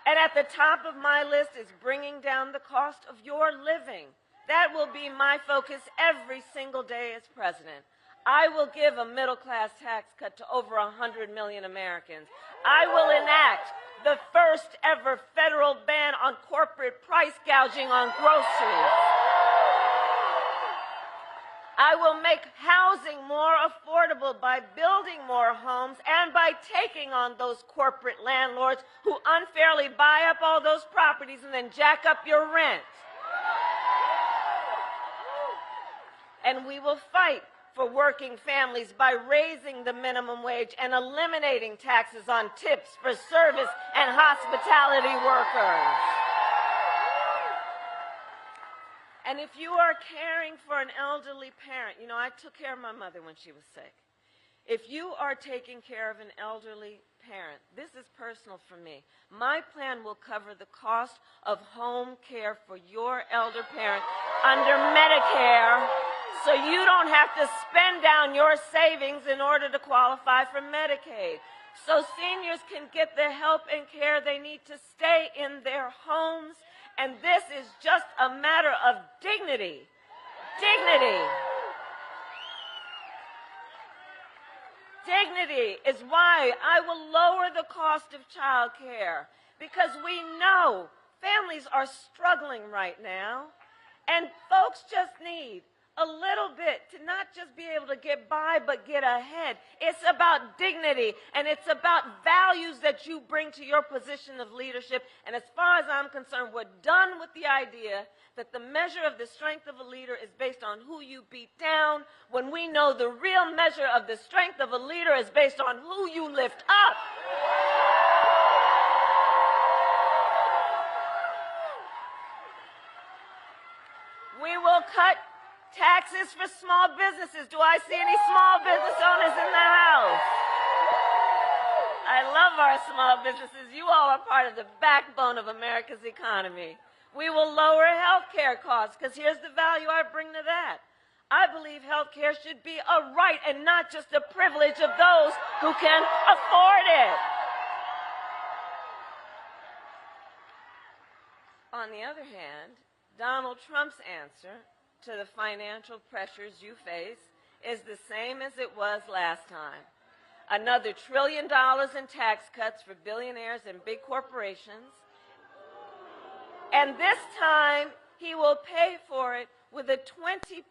S6: And at the top of my list is bringing down the cost of your living. That will be my focus every single day as president. I will give a middle-class tax cut to over 100 million Americans. I will enact the first ever federal ban on corporate price gouging on groceries. I will make housing more affordable by building more homes and by taking on those corporate landlords who unfairly buy up all those properties and then jack up your rent. And we will fight for working families by raising the minimum wage and eliminating taxes on tips for service and hospitality workers. And if you are caring for an elderly parent, you know, I took care of my mother when she was sick. If you are taking care of an elderly parent, this is personal for me. My plan will cover the cost of home care for your elder parent under Medicare, so you don't have to spend down your savings in order to qualify for Medicaid. So seniors can get the help and care they need to stay in their homes. And this is just a matter of dignity. Dignity. Dignity is why I will lower the cost of child care, because we know families are struggling right now, and folks just need a little bit to not just be able to get by, but get ahead. It's about dignity, and it's about values that you bring to your position of leadership. And as far as I'm concerned, we're done with the idea that the measure of the strength of a leader is based on who you beat down, when we know the real measure of the strength of a leader is based on who you lift up. We will cut taxes for small businesses. Do I see any small business owners in the house? I love our small businesses. You all are part of the backbone of America's economy. We will lower health care costs, because here's the value I bring to that. I believe health care should be a right and not just a privilege of those who can afford it. On the other hand, Donald Trump's answer to the financial pressures you face is the same as it was last time. Another $1 trillion in tax cuts for billionaires and big corporations. And this time, he will pay for it with a 20%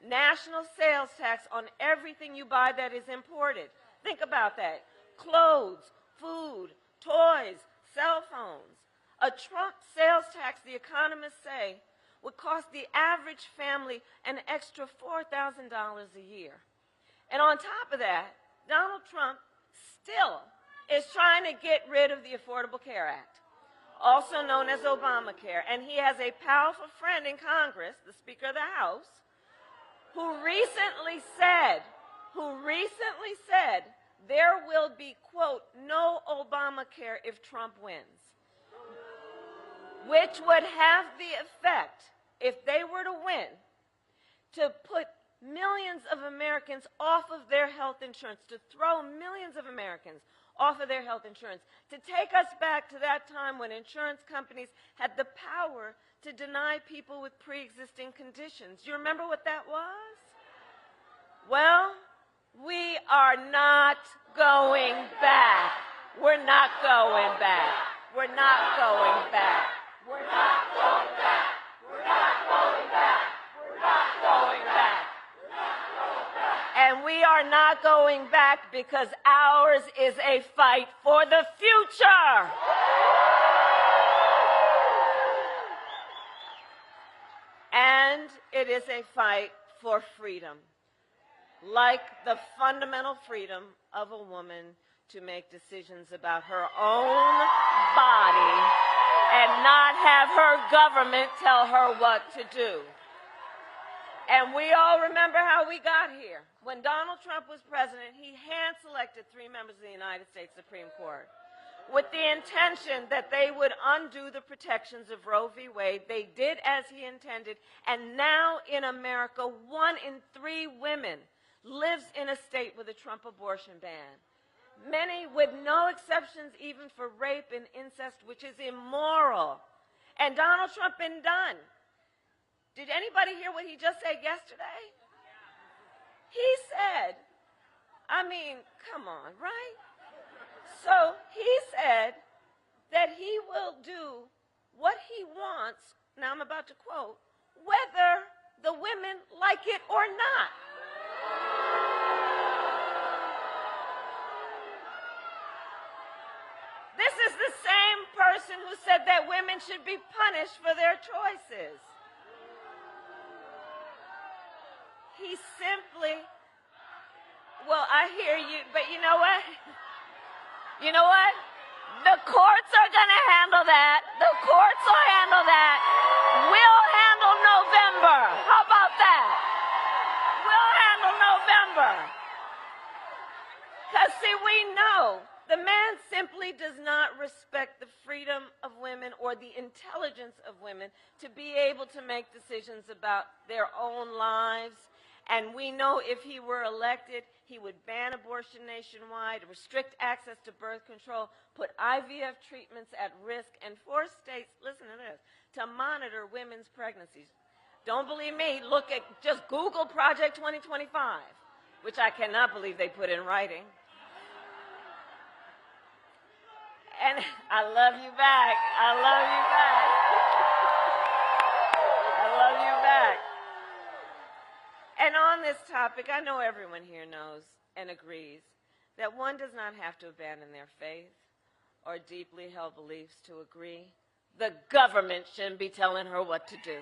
S6: national sales tax on everything you buy that is imported. Think about that. Clothes, food, toys, cell phones. A Trump sales tax, the economists say, would cost the average family an extra $4,000 a year. And on top of that, Donald Trump still is trying to get rid of the Affordable Care Act, also known as Obamacare. And he has a powerful friend in Congress, the Speaker of the House, who recently said there will be, quote, no Obamacare if Trump wins, which would have the effect, if they were to win, to put millions of Americans off of their health insurance, to throw millions of Americans off of their health insurance, to take us back to that time when insurance companies had the power to deny people with pre-existing conditions. You remember what that was? Well, we are not going back. We're not going back. We're not going back. We're not going back. We're not going back. We're not going back. And we are not going back because ours is a fight for the future. And it is a fight for freedom, like the fundamental freedom of a woman to make decisions about her own body and not have her government tell her what to do. And we all remember how we got here. When Donald Trump was president, he hand-selected 3 members of the United States Supreme Court with the intention that they would undo the protections of Roe v. Wade. They did as he intended, and now in America, 1 in 3 women lives in a state with a Trump abortion ban. Many with no exceptions even for rape and incest, which is immoral. And Donald Trump been done. Did anybody hear what he just said yesterday? He said, I mean, come on, right? So he said that he will do what he wants, now I'm about to quote, whether the women like it or not. This is the same person who said that women should be punished for their choices. He simply, well, I hear you, but you know what? You know what? The courts are going to handle that. The courts will handle that. We'll handle November. How about that? We'll handle November. Because, see, we know the man simply does not respect the freedom of women or the intelligence of women to be able to make decisions about their own lives. And we know if he were elected, he would ban abortion nationwide, restrict access to birth control, put IVF treatments at risk, and force states, listen to this, to monitor women's pregnancies. Don't believe me? Look at, just Google Project 2025, which I cannot believe they put in writing. And I love you back. I love you back. I love you back. And on this topic, I know everyone here knows and agrees that one does not have to abandon their faith or deeply held beliefs to agree. The government shouldn't be telling her what to do.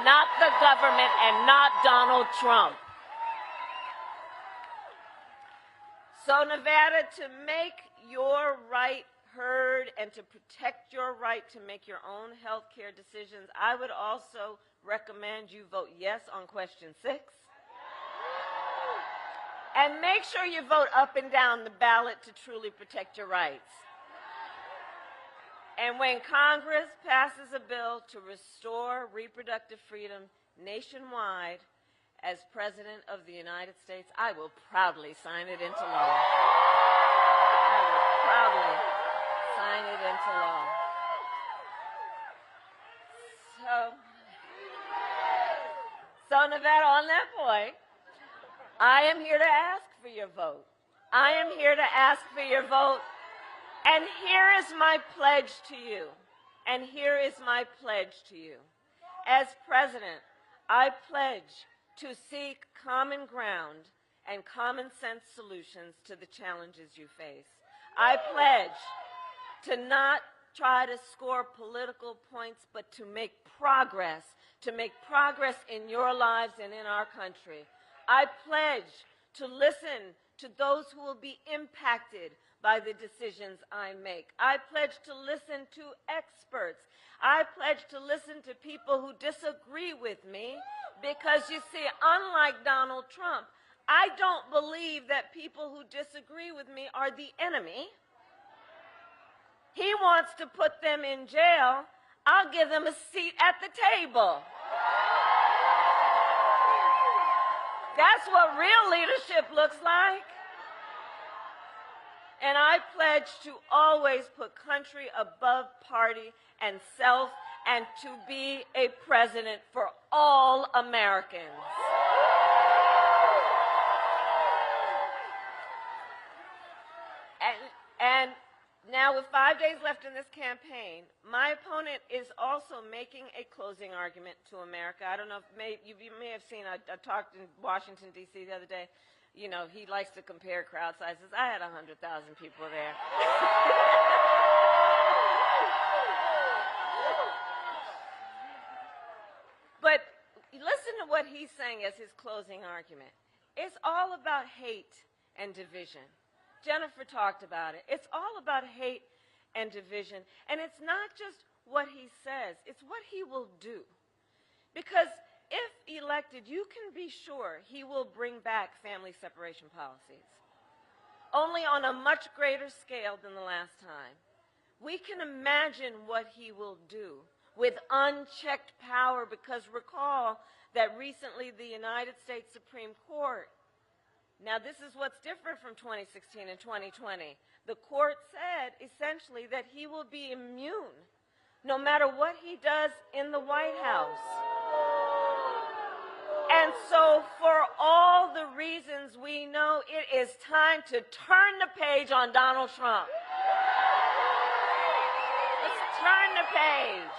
S6: Not the government and not Donald Trump. So Nevada, to make your right heard and to protect your right to make your own health care decisions, I would also recommend you vote yes on question 6. And make sure you vote up and down the ballot to truly protect your rights. And when Congress passes a bill to restore reproductive freedom nationwide, as President of the United States, I will proudly sign it into law. I will proudly sign it into law. So Nevada, on that point, I am here to ask for your vote. I am here to ask for your vote. And here is my pledge to you. And here is my pledge to you. As president, I pledge to seek common ground and common sense solutions to the challenges you face. I pledge to not try to score political points, but to make progress in your lives and in our country. I pledge to listen to those who will be impacted by the decisions I make. I pledge to listen to experts. I pledge to listen to people who disagree with me because, you see, unlike Donald Trump, I don't believe that people who disagree with me are the enemy. He wants to put them in jail. I'll give them a seat at the table. That's what real leadership looks like. And I pledge to always put country above party and self and to be a president for all Americans. And now with 5 days left in this campaign, my opponent is also making a closing argument to America. I don't know if you may have seen, I talked in Washington, D.C. the other day. You know, he likes to compare crowd sizes. I had 100,000 people there. But listen to what he's saying as his closing argument. It's all about hate and division. Jennifer talked about it. It's all about hate and division. And it's not just what he says, it's what he will do. Because if elected, you can be sure he will bring back family separation policies, only on a much greater scale than the last time. We can imagine what he will do with unchecked power, because recall that recently the United States Supreme Court, now this is what's different from 2016 and 2020, the court said essentially that he will be immune no matter what he does in the White House. And so for all the reasons we know, it is time to turn the page on Donald Trump. Let's turn the page.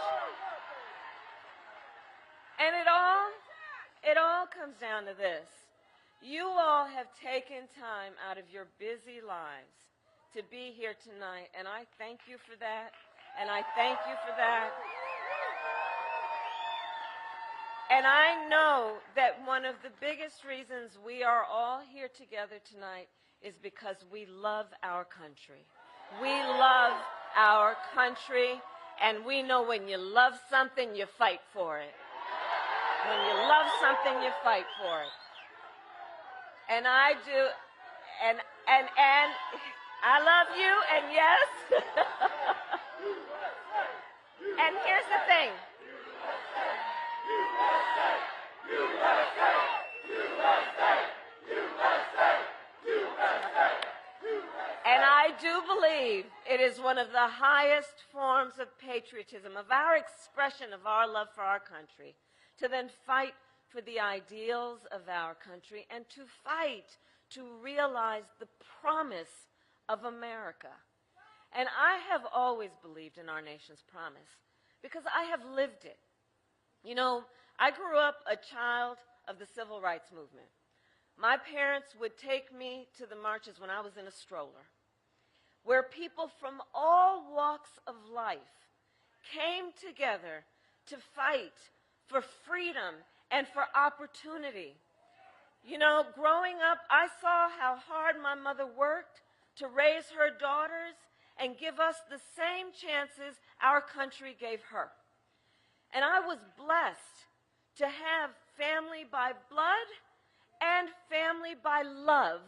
S6: And it all comes down to this. You all have taken time out of your busy lives to be here tonight, and I thank you for that, and I thank you for that. And I know that one of the biggest reasons we are all here together tonight is because we love our country. We love our country, and we know when you love something, you fight for it. When you love something, you fight for it. And I do, and I love you, and yes. And here's the thing. And I do believe it is one of the highest forms of patriotism, of our expression of our love for our country, to then fight for the ideals of our country and to fight to realize the promise of America. And I have always believed in our nation's promise because I have lived it. You know, I grew up a child of the civil rights movement. My parents would take me to the marches when I was in a stroller, where people from all walks of life came together to fight for freedom and for opportunity. You know, growing up, I saw how hard my mother worked to raise her daughters and give us the same chances our country gave her. And I was blessed to have family by blood and family by love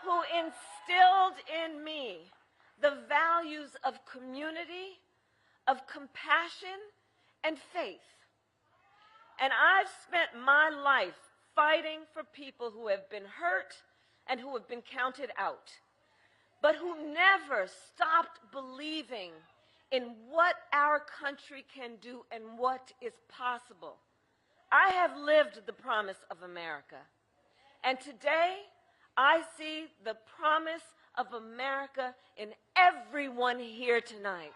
S6: who instilled in me the values of community, of compassion, and faith. And I've spent my life fighting for people who have been hurt and who have been counted out, but who never stopped believing in what our country can do and what is possible. I have lived the promise of America, and today I see the promise of America in everyone here tonight.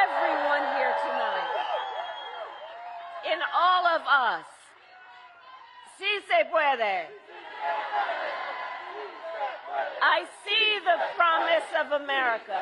S6: Everyone here tonight. In all of us. Sí se puede. I see the promise of America.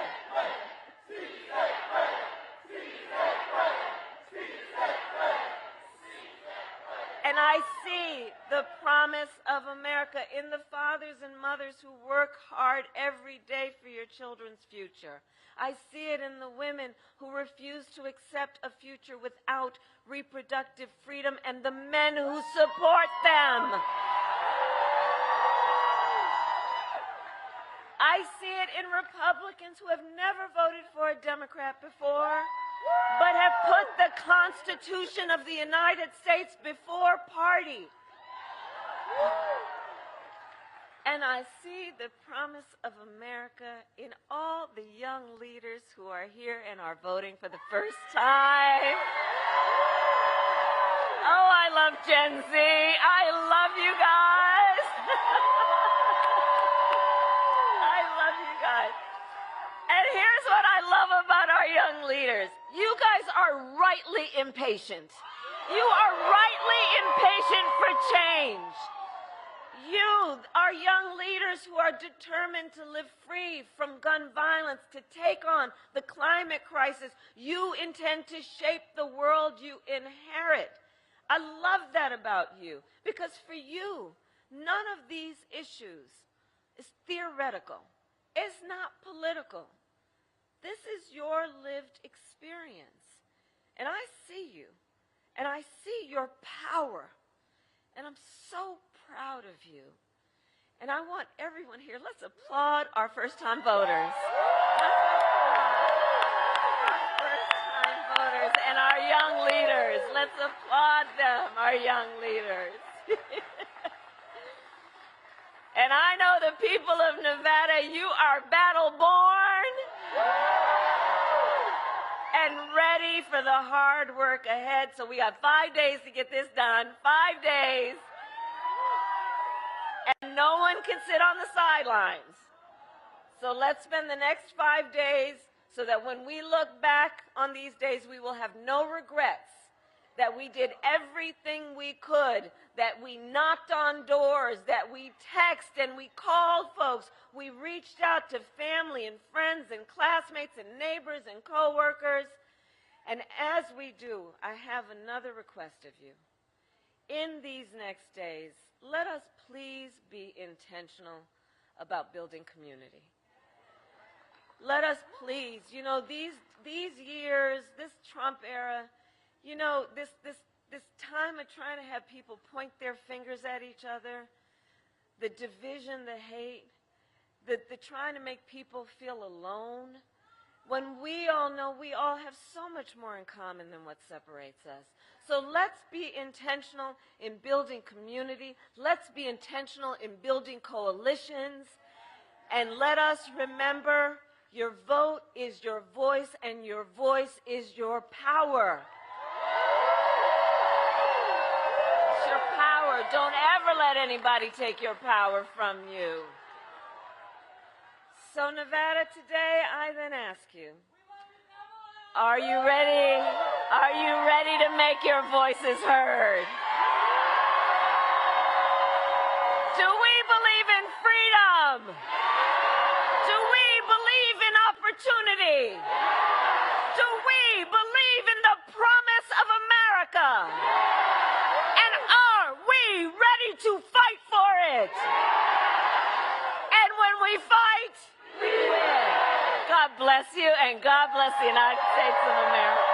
S6: And I see the promise of America in the fathers and mothers who work hard every day for your children's future. I see it in the women who refuse to accept a future without reproductive freedom and the men who support them. I see it in Republicans who have never voted for a Democrat before, but have put the Constitution of the United States before party. And I see the promise of America in all the young leaders who are here and are voting for the first time. Oh, I love Gen Z. I love you guys. I love you guys. And here's what I love about our young leaders. You guys are rightly impatient. You are rightly impatient for change. You are young leaders who are determined to live free from gun violence, to take on the climate crisis. You intend to shape the world you inherit. I love that about you, because for you, none of these issues is theoretical. It's not political. This is your lived experience. And I see you, and I see your power, and I'm so proud of you. And I want everyone here, let's applaud our first-time voters. And our young leaders. Let's applaud them, our young leaders. And I know the people of Nevada, you are battle-born and ready for the hard work ahead. So we got 5 days to get this done, 5 days. And no one can sit on the sidelines. So let's spend the next 5 days so that when we look back on these days, we will have no regrets, that we did everything we could, that we knocked on doors, that we texted and we called folks, we reached out to family and friends and classmates and neighbors and coworkers. And as we do, I have another request of you. In these next days, let us please be intentional about building community. Let us please, you know, these years, this Trump era, you know, this time of trying to have people point their fingers at each other, the division, the hate, the trying to make people feel alone, when we all know we all have so much more in common than what separates us. So let's be intentional in building community. Let's be intentional in building coalitions. And let us remember, your vote is your voice, and your voice is your power. It's your power. Don't ever let anybody take your power from you. So Nevada, today I then ask you, are you ready? Are you ready to make your voices heard? Do we believe in freedom? Do we believe in opportunity? Do we believe in the promise of America? And are we ready to fight for it? And when we fight, we win. God bless you, and God bless the United States of America.